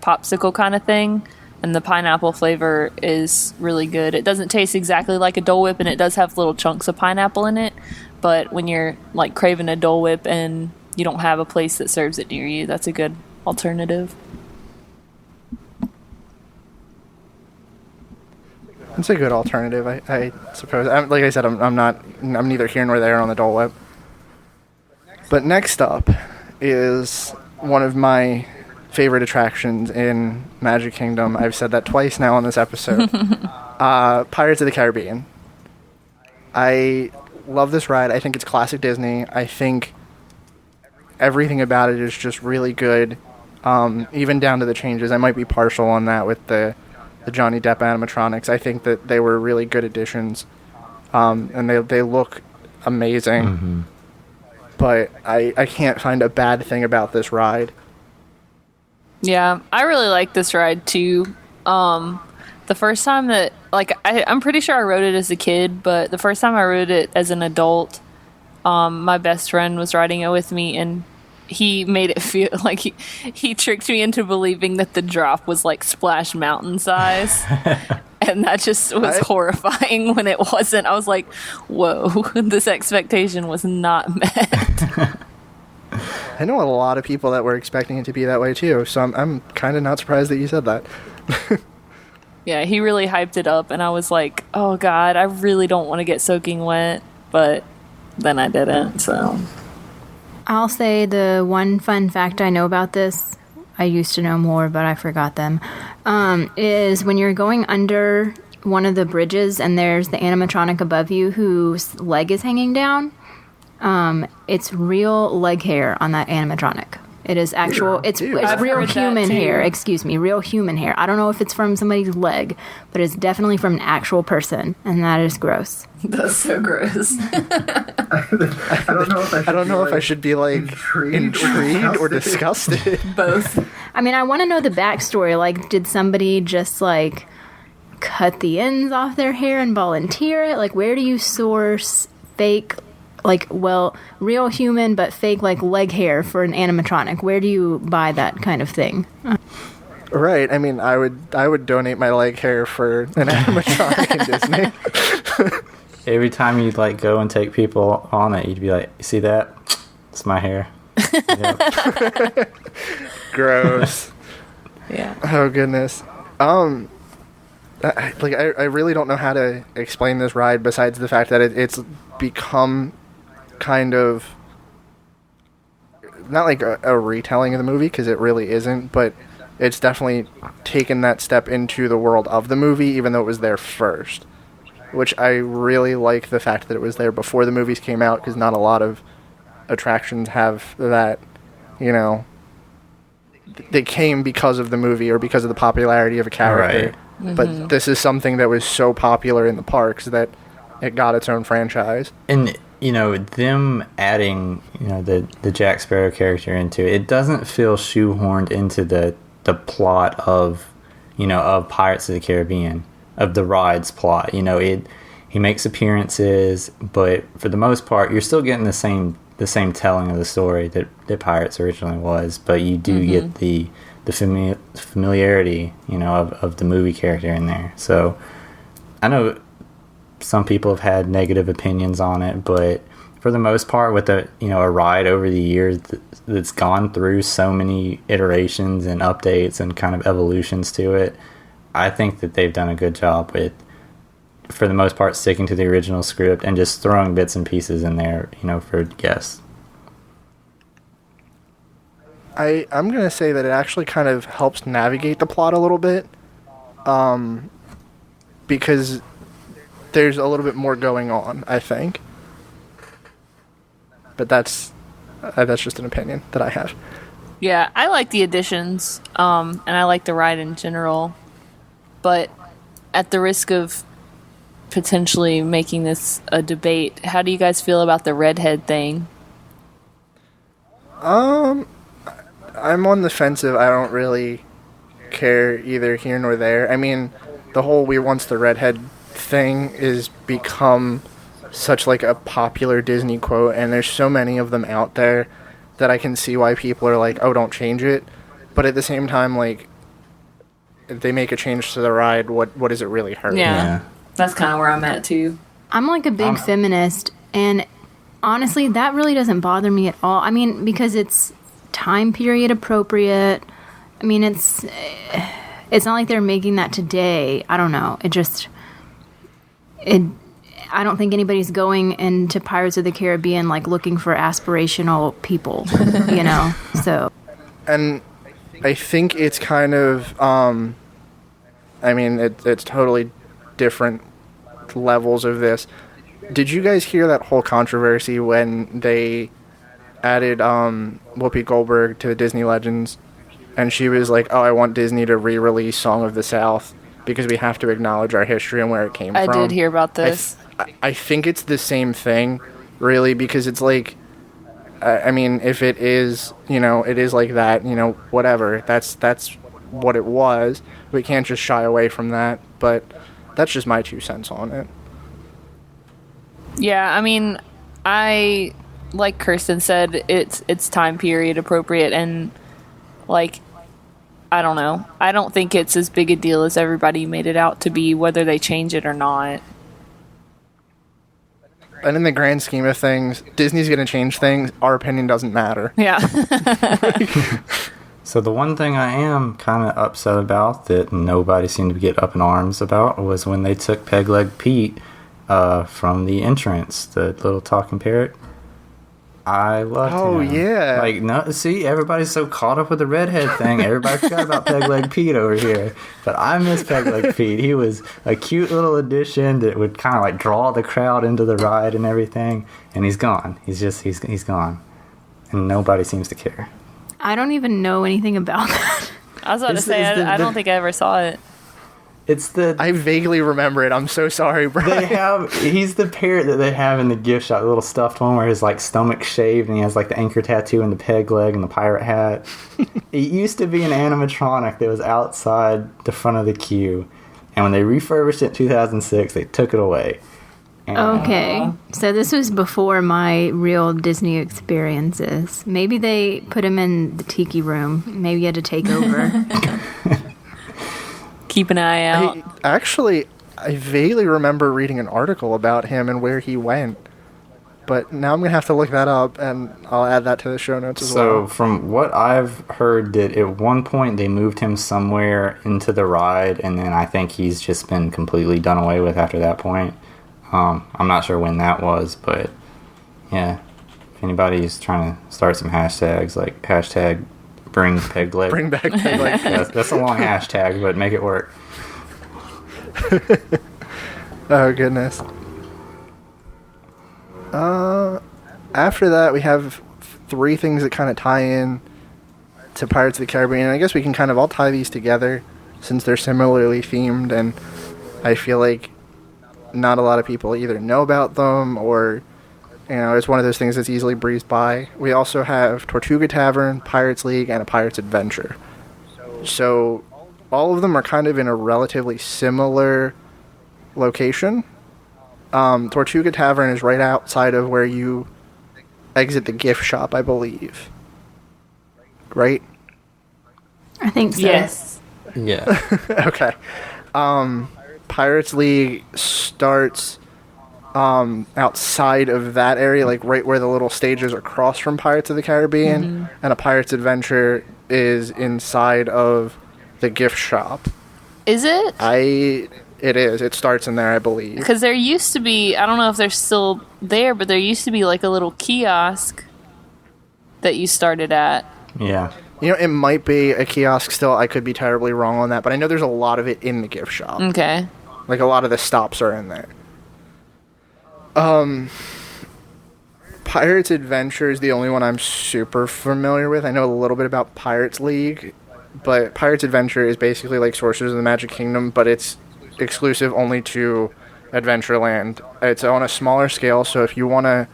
Speaker 2: popsicle kind of thing, and the pineapple flavor is really good. It doesn't taste exactly like a Dole Whip, and it does have little chunks of pineapple in it, but when you're like craving a Dole Whip and you don't have a place that serves it near you, that's a good alternative.
Speaker 1: It's a good alternative, I suppose. Like I said, I'm neither here nor there on the Dole Whip. But next up is one of my favorite attractions in Magic Kingdom. I've said that twice now on this episode. Pirates of the Caribbean. I love this ride. I think it's classic Disney. I think everything about it is just really good, even down to the changes. I might be partial on that with the Johnny Depp animatronics. I think that they were really good additions, and they look amazing. Mm-hmm. But I can't find a bad thing about this ride.
Speaker 2: Yeah, I really like this ride too. The first time that, like, I'm pretty sure I rode it as a kid, but the first time I rode it as an adult, my best friend was riding it with me, and he made it feel like he tricked me into believing that the drop was like Splash Mountain size. And that just was horrifying when it wasn't. I was like, whoa, this expectation was not met.
Speaker 1: I know a lot of people that were expecting it to be that way too, so I'm kind of not surprised that you said that.
Speaker 2: Yeah, he really hyped it up, and I was like, oh god, I really don't want to get soaking wet, but then I didn't, so.
Speaker 4: I'll say the one fun fact I know about this, I used to know more, but I forgot them, is when you're going under one of the bridges and there's the animatronic above you whose leg is hanging down, it's real leg hair on that animatronic. It is actual, it's real human hair, excuse me, real human hair. I don't know if it's from somebody's leg, but it's definitely from an actual person, and that is gross.
Speaker 2: That's so gross.
Speaker 5: I don't know if I should be like
Speaker 1: intrigued or disgusted.
Speaker 2: Both.
Speaker 4: I mean, I want to know the backstory. Like, did somebody just, like, cut the ends off their hair and volunteer it? Like, where do you source fake, like, well, real human but fake, like, leg hair for an animatronic? Where do you buy that kind of thing?
Speaker 1: Right. I mean, I would donate my leg hair for an animatronic in Disney.
Speaker 3: Every time you'd like go and take people on it, you'd be like, "You see that? It's my hair." Yep.
Speaker 1: Gross.
Speaker 2: Yeah.
Speaker 1: Oh goodness. I really don't know how to explain this ride besides the fact that it's become kind of not like a retelling of the movie, because it really isn't, but it's definitely taken that step into the world of the movie, even though it was there first. Which I really like the fact that it was there before the movies came out, because not a lot of attractions have that, you know, they came because of the movie or because of the popularity of a character.
Speaker 3: Right.
Speaker 1: But this is something that was so popular in the parks that it got its own franchise.
Speaker 3: And, you know, them adding, you know, the Jack Sparrow character into it doesn't feel shoehorned into the plot of, you know, of Pirates of the Caribbean, of the ride's plot. You know, he makes appearances, but for the most part, you're still getting the same telling of the story that Pirates originally was, but you do get the familiarity, you know, of the movie character in there. So I know some people have had negative opinions on it, but for the most part, with a ride over the years that's gone through so many iterations and updates and kind of evolutions to it, I think that they've done a good job with, for the most part, sticking to the original script and just throwing bits and pieces in there, you know, for guests.
Speaker 1: I'm going to say that it actually kind of helps navigate the plot a little bit, because there's a little bit more going on, I think. But that's just an opinion that I have.
Speaker 2: Yeah, I like the additions, and I like the ride in general. But at the risk of potentially making this a debate, how do you guys feel about the redhead thing?
Speaker 1: I'm on the fence of I don't really care either here nor there. I mean, the whole "we once the redhead" thing is become such like a popular Disney quote, and there's so many of them out there that I can see why people are like, oh, don't change it. But at the same time, like, if they make a change to the ride, what does it really hurt?
Speaker 2: Yeah. That's kind of where I'm at too.
Speaker 4: I'm like a big feminist, and honestly, that really doesn't bother me at all. I mean, because it's time period appropriate. I mean, it's not like they're making that today. I don't know. I don't think anybody's going into Pirates of the Caribbean like looking for aspirational people, you know. So,
Speaker 1: and I think it's kind of, I mean, it's totally different levels of this. Did you guys hear that whole controversy when they added Whoopi Goldberg to the Disney Legends, and she was like, "Oh, I want Disney to re-release Song of the South because we have to acknowledge our history and where it came from."
Speaker 2: I did hear about this.
Speaker 1: I think it's the same thing, really, because it's like, I mean, if it is, you know, it is like that, you know, whatever. That's what it was. We can't just shy away from that, but that's just my 2 cents on it.
Speaker 2: Yeah, I mean, like Kirsten said, it's time period appropriate, and like, I don't know. I don't think it's as big a deal as everybody made it out to be, whether they change it or not.
Speaker 1: And in the grand scheme of things, Disney's going to change things. Our opinion doesn't matter.
Speaker 2: Yeah.
Speaker 3: So the one thing I am kind of upset about that nobody seemed to get up in arms about was when they took Peg Leg Pete from the entrance, the little talking parrot. I loved him.
Speaker 1: Oh, yeah.
Speaker 3: Like, no, see, everybody's so caught up with the redhead thing. Everybody forgot about Peg Leg Pete over here. But I miss Peg Leg Pete. He was a cute little addition that would kind of like draw the crowd into the ride and everything. And he's gone. He's gone. And nobody seems to care.
Speaker 4: I don't even know anything about that.
Speaker 2: I was about to say, I don't think I ever saw it.
Speaker 1: I vaguely remember it. I'm so sorry, Brian.
Speaker 3: He's the parrot that they have in the gift shop, the little stuffed one where his like stomach shaved and he has like the anchor tattoo and the peg leg and the pirate hat. It used to be an animatronic that was outside the front of the queue, and when they refurbished it in 2006, they took it away.
Speaker 4: Okay, so this was before my real Disney experiences. Maybe they put him in the Tiki room. Maybe he had to take over.
Speaker 2: Keep an eye out.
Speaker 1: I vaguely remember reading an article about him and where he went. But now I'm going to have to look that up, and I'll add that to the show notes as well.
Speaker 3: So from what I've heard, that at one point they moved him somewhere into the ride, and then I think he's just been completely done away with after that point. I'm not sure when that was, but yeah. anybody's trying to start some hashtags, like hashtag bring peg leg.
Speaker 1: Bring back peg leg.
Speaker 3: That's a long hashtag, but make it work.
Speaker 1: Oh, goodness. After that, we have 3 things that kind of tie in to Pirates of the Caribbean. And I guess we can kind of all tie these together since they're similarly themed, and I feel like not a lot of people either know about them or, you know, it's one of those things that's easily breezed by. We also have Tortuga Tavern, Pirates League, and a Pirate's Adventure. So all of them are kind of in a relatively similar location. Tortuga Tavern is right outside of where you exit the gift shop, I believe. Right?
Speaker 4: I think so.
Speaker 2: Yes.
Speaker 3: Yeah.
Speaker 1: Okay. Pirates League starts outside of that area, like right where the little stages are across from Pirates of the Caribbean, and a Pirate's Adventure is inside of the gift shop.
Speaker 2: Is it?
Speaker 1: It is. It starts in there, I believe.
Speaker 2: Because there used to be, I don't know if they're still there, but there used to be like a little kiosk that you started at.
Speaker 3: Yeah.
Speaker 1: You know, it might be a kiosk still. I could be terribly wrong on that, but I know there's a lot of it in the gift shop.
Speaker 2: Okay.
Speaker 1: Like, a lot of the stops are in there. Pirates Adventure is the only one I'm super familiar with. I know a little bit about Pirates League, but Pirates Adventure is basically like Sorcerers of the Magic Kingdom, but it's exclusive only to Adventureland. It's on a smaller scale, so if you want to,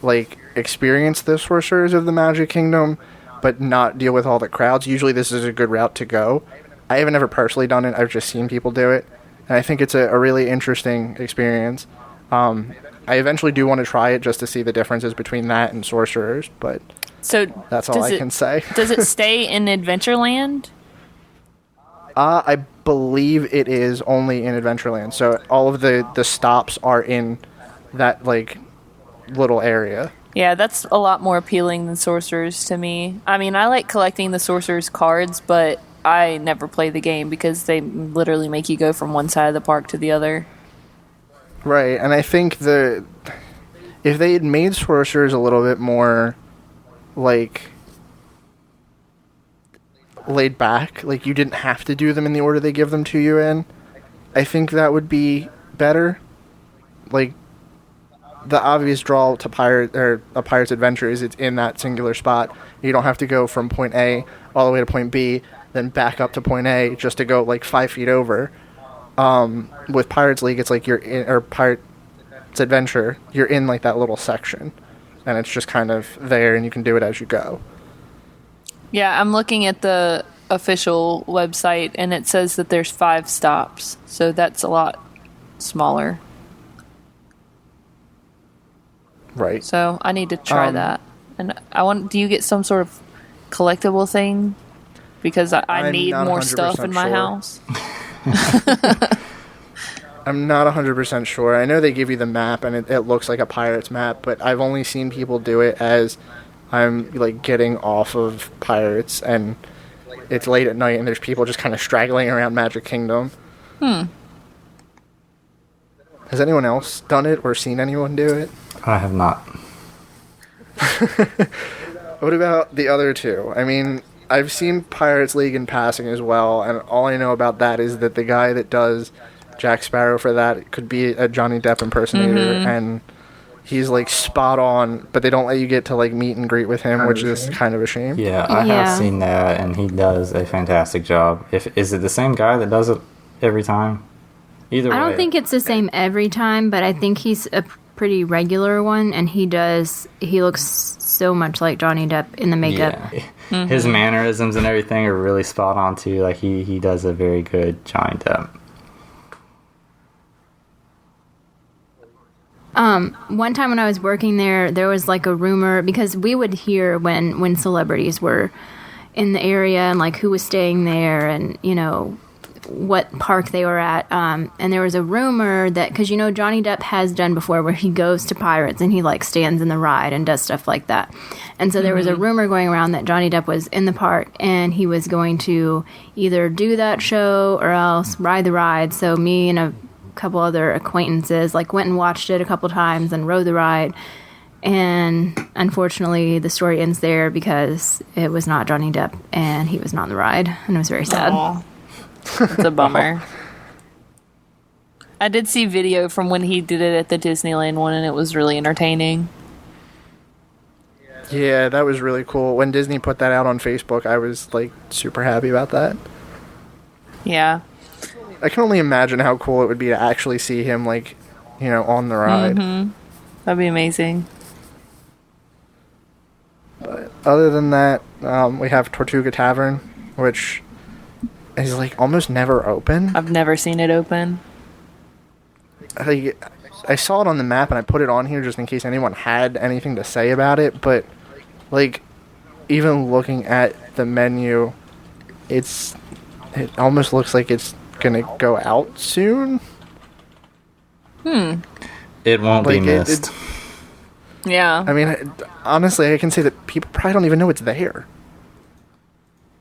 Speaker 1: like, experience the Sorcerers of the Magic Kingdom, but not deal with all the crowds, usually this is a good route to go. I haven't ever personally done it. I've just seen people do it, and I think it's a really interesting experience. I eventually do want to try it just to see the differences between that and Sorcerers, but
Speaker 2: So
Speaker 1: that's all I can say.
Speaker 2: Does it stay in Adventureland?
Speaker 1: I believe it is only in Adventureland, so all of the stops are in that, like, little area.
Speaker 2: Yeah, that's a lot more appealing than Sorcerers to me. I mean, I like collecting the Sorcerers cards, but I never play the game because they literally make you go from one side of the park to the other.
Speaker 1: Right, and I think if they had made Sorcerers a little bit more, like, laid back, like you didn't have to do them in the order they give them to you in, I think that would be better. Like, the obvious draw to a Pirate's Adventure is it's in that singular spot. You don't have to go from point A all the way to point B, then back up to point A just to go like 5 feet over. With Pirates League, it's like you're in, or Pirate's Adventure, you're in like that little section, and it's just kind of there, and you can do it as you go.
Speaker 2: Yeah, I'm looking at the official website, and it says that there's 5 stops, so that's a lot smaller.
Speaker 1: Right.
Speaker 2: So I need to try that. And do you get some sort of collectible thing? Because I need more stuff in my house.
Speaker 1: I'm not 100% sure. I know they give you the map, and it looks like a pirate's map, but I've only seen people do it as I'm, like, getting off of Pirates, and it's late at night, and there's people just kind of straggling around Magic Kingdom. Has anyone else done it or seen anyone do it?
Speaker 3: I have not.
Speaker 1: What about the other two? I mean, I've seen Pirates League in passing as well, and all I know about that is that the guy that does Jack Sparrow for that could be a Johnny Depp impersonator, and he's, like, spot on, but they don't let you get to, like, meet and greet with him, which is kind of a shame.
Speaker 3: Yeah, I have seen that, and he does a fantastic job. Is it the same guy that does it every time? Either way.
Speaker 4: I don't think it's the same every time, but I think he's a pretty regular one, and he looks so much like Johnny Depp in the makeup.
Speaker 3: Yeah. His mannerisms and everything are really spot on too. Like he does a very good Johnny Depp.
Speaker 4: One time when I was working there was like a rumor, because we would hear when celebrities were in the area and like who was staying there and, you know, what park they were at, and there was a rumor that, because, you know, Johnny Depp has done before where he goes to Pirates and he, like, stands in the ride and does stuff like that, and so there was a rumor going around that Johnny Depp was in the park and he was going to either do that show or else ride the ride. So me and a couple other acquaintances, like, went and watched it a couple times and rode the ride, And unfortunately, the story ends there because it was not Johnny Depp and he was not on the ride. And it was very sad.
Speaker 2: Aw. It's a bummer. I did see video from when he did it at the Disneyland one, and it was really entertaining.
Speaker 1: Yeah, that was really cool. When Disney put that out on Facebook, I was like super happy about that.
Speaker 2: Yeah.
Speaker 1: I can only imagine how cool it would be to actually see him, like, you know, on the ride.
Speaker 2: Mm-hmm. That'd be amazing.
Speaker 1: But other than that, we have Tortuga Tavern, which is like almost never open.
Speaker 2: I've never seen it open.
Speaker 1: I saw it on the map and I put it on here just in case anyone had anything to say about it, but like even looking at the menu, it almost looks like it's gonna go out soon.
Speaker 3: It won't be missed.
Speaker 2: Yeah.
Speaker 1: I mean, honestly, I can say that people probably don't even know it's there.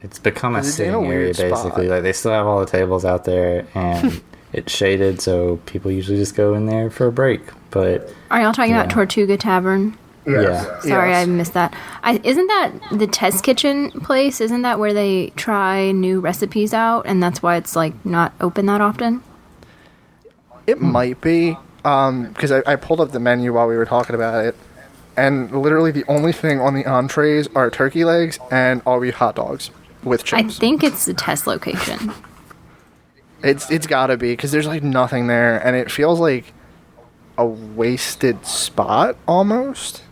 Speaker 3: It's become a
Speaker 1: It's in a
Speaker 3: sitting area,
Speaker 1: weird spot.
Speaker 3: basically. Like, they still have all the tables out there, and it's shaded, so people usually just go in there for a break. But
Speaker 4: Are y'all talking about Tortuga Tavern?
Speaker 5: Yes.
Speaker 3: yeah,
Speaker 4: Sorry,
Speaker 1: Yes.
Speaker 4: I missed that. Isn't that the test kitchen place? Isn't that where they try new recipes out, and that's why it's like not open that often?
Speaker 1: It might be, because I pulled up the menu while we were talking about it, and literally the only thing on the entrees are turkey legs and all be hot dogs with
Speaker 4: I
Speaker 1: chips.
Speaker 4: think it's the test location.
Speaker 1: It's gotta be, because there's like nothing there, and it feels like a wasted spot almost.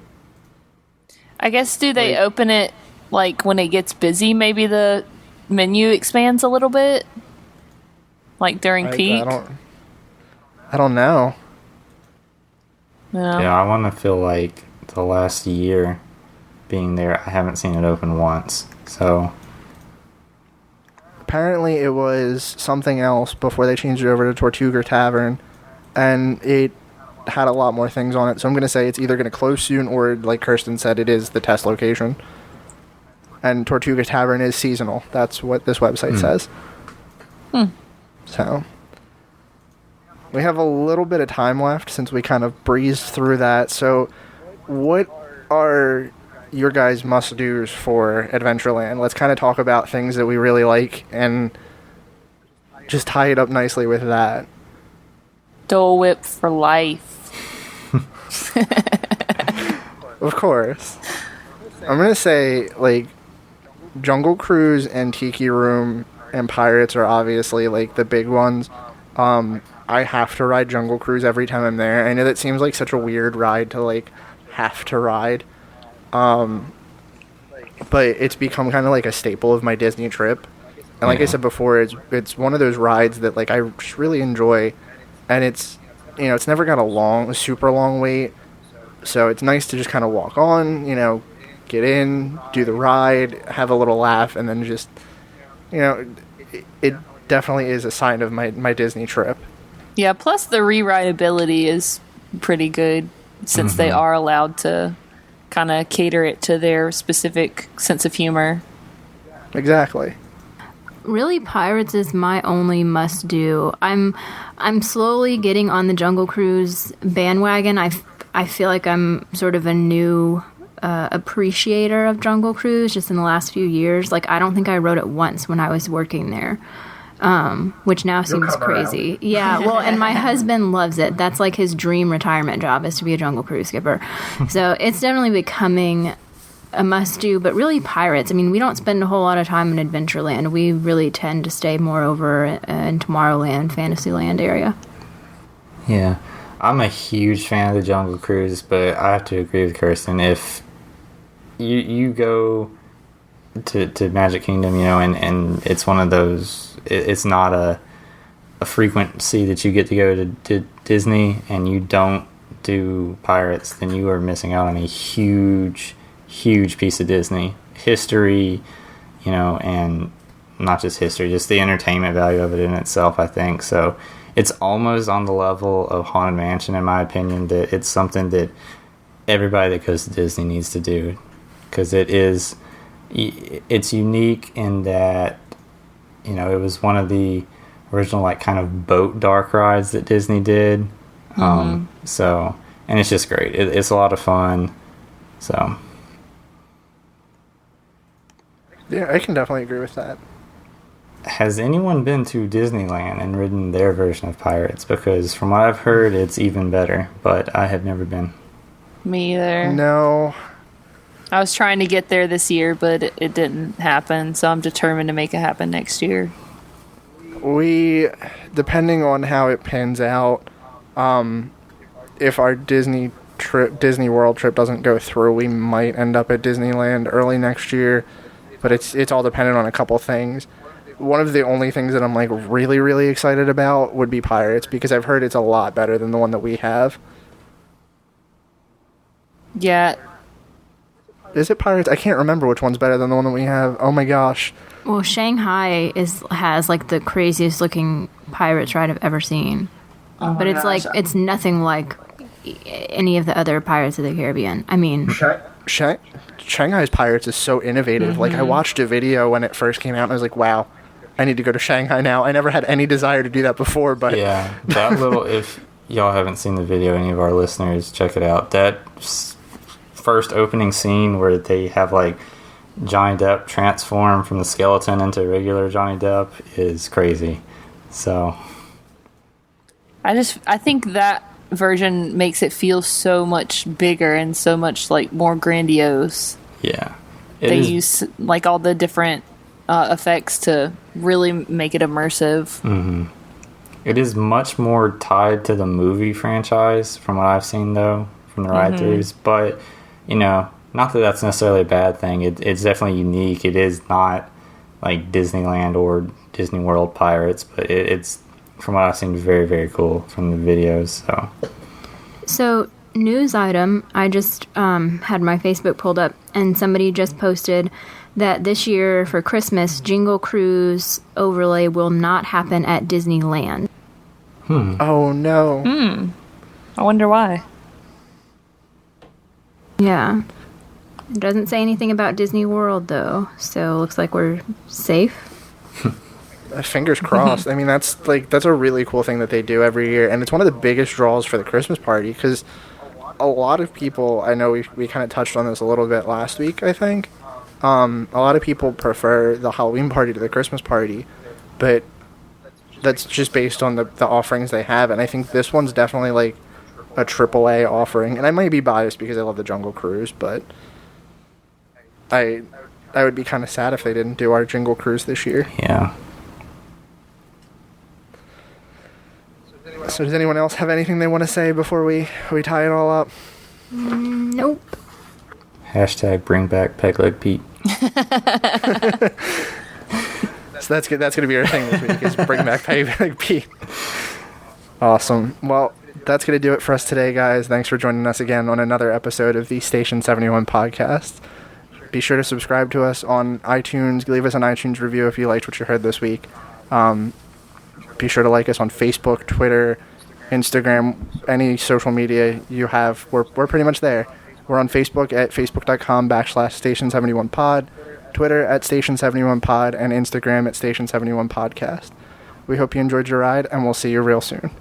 Speaker 2: I guess, do they
Speaker 1: Like-
Speaker 2: open it like when it gets busy? Maybe the menu expands a little bit, like during peak.
Speaker 1: I don't know.
Speaker 2: Yeah.
Speaker 3: yeah, I want to feel like the last year being there, I haven't seen it open once. So,
Speaker 1: Apparently it was something else before they changed it over to Tortuga Tavern, and it had a lot more things on it. So I'm going to say it's either going to close soon or, like Kirsten said, it is the test location. And Tortuga Tavern is seasonal. That's what this website says. So we have a little bit of time left since we kind of breezed through that. So what are your guys' must-dos for Adventureland? Let's kind of talk about things that we really like and just tie it up nicely with that.
Speaker 2: Dole Whip for life.
Speaker 1: Of course. I'm going to say, like, Jungle Cruise and Tiki Room and Pirates are obviously, like, the big ones. I have to ride Jungle Cruise every time I'm there. I know that seems like such a weird ride to, like, have to ride. But it's become kind of like a staple of my Disney trip. And like I said before, it's one of those rides that, like, I just really enjoy. And it's, you know, it's never got a super long wait. So it's nice to just kind of walk on, you know, get in, do the ride, have a little laugh, and then just, you know, it definitely is a sign of my Disney trip.
Speaker 2: Yeah, plus the re-rideability is pretty good since they are allowed to kind of cater it to their specific sense of humor.
Speaker 1: Exactly.
Speaker 4: Really, Pirates is my only must-do. I'm slowly getting on the Jungle Cruise bandwagon. I feel like I'm sort of a new appreciator of Jungle Cruise just in the last few years. Like, I don't think I rode it once when I was working there, which now seems
Speaker 5: come
Speaker 4: crazy. Yeah, well, and my husband loves it. That's like his dream retirement job, is to be a Jungle Cruise skipper. So it's definitely becoming a must-do, but really Pirates. I mean, we don't spend a whole lot of time in Adventureland. We really tend to stay more over in Tomorrowland, Fantasyland area.
Speaker 3: yeah. I'm a huge fan of the Jungle Cruise, but I have to agree with Kirsten. If you go to Magic Kingdom, you know, and it's one of those, it's not a frequency that you get to go to Disney, and you don't do Pirates, then you are missing out on a huge piece of Disney history, you know, and not just history, just the entertainment value of it in itself, I think. So it's almost on the level of Haunted Mansion, in my opinion, that it's something that everybody that goes to Disney needs to do, because it's unique in that, you know, it was one of the original, like, kind of boat dark rides that Disney did. So, and it's just great. It's a lot of fun. So
Speaker 1: Yeah, I can definitely agree with that.
Speaker 3: has anyone been to Disneyland and ridden their version of Pirates? Because from what I've heard, it's even better, but I have never been.
Speaker 2: Me either.
Speaker 1: No.
Speaker 2: I was trying to get there this year, but it didn't happen, so I'm determined to make it happen next year.
Speaker 1: We, depending on how it pans out, if our Disney World trip doesn't go through, we might end up at Disneyland early next year, but it's all dependent on a couple things. One of the only things that I'm like really, really excited about would be Pirates, because I've heard it's a lot better than the one that we have.
Speaker 2: Yeah.
Speaker 1: Is it Pirates? I can't remember which one's better than the one that we have. Oh my gosh.
Speaker 4: Well, Shanghai has like the craziest looking pirates ride I've ever seen. But it's like it's nothing like any of the other Pirates of the Caribbean. I mean,
Speaker 1: Shanghai's Pirates is so innovative. Like, I watched a video when it first came out, and I was like, wow, I need to go to Shanghai now. I never had any desire to do that before, but...
Speaker 3: Yeah, that little... If y'all haven't seen the video, any of our listeners, check it out. That first opening scene where they have, like, Johnny Depp transform from the skeleton into regular Johnny Depp is crazy. So...
Speaker 2: I think that version makes it feel so much bigger and so much like more grandiose.
Speaker 3: Yeah.
Speaker 2: They use like all the different effects to really make it immersive.
Speaker 3: Mm-hmm. It is much more tied to the movie franchise from what I've seen, though, from the ride-throughs. But, you know, not that that's necessarily a bad thing. It's definitely unique. It is not like Disneyland or Disney World Pirates, but it's, from what I've seen, very, very cool from the videos.
Speaker 4: So, news item, I just had my Facebook pulled up, and somebody just posted that this year for Christmas, Jingle Cruise overlay will not happen at Disneyland.
Speaker 1: Oh, no.
Speaker 2: I wonder why.
Speaker 4: Yeah. It doesn't say anything about Disney World, though, so looks like we're safe.
Speaker 1: Fingers crossed. I mean, that's a really cool thing that they do every year, and it's one of the biggest draws for the Christmas party, because a lot of people, I know we kind of touched on this a little bit last week, I think, a lot of people prefer the Halloween party to the Christmas party, but that's just based on the offerings they have, and I think this one's definitely like a AAA offering, and I might be biased because I love the Jungle Cruise, but I would be kind of sad if they didn't do our Jingle Cruise this year.
Speaker 3: Yeah.
Speaker 1: So does anyone else have anything they want to say before we tie it all up?
Speaker 4: Nope.
Speaker 3: Hashtag bring back Peg Leg Pete.
Speaker 1: So that's good. That's going to be our thing this week, is bring back Peg Leg Pete. Awesome. Well, that's going to do it for us today, guys. Thanks for joining us again on another episode of the Station 71 podcast. Be sure to subscribe to us on iTunes. Leave us an iTunes review if you liked what you heard this week. Be sure to like us on Facebook, Twitter, Instagram, any social media you have. We're pretty much there. We're on Facebook at facebook.com/Station71pod, Twitter at Station71pod, and Instagram at Station71podcast. We hope you enjoyed your ride, and we'll see you real soon.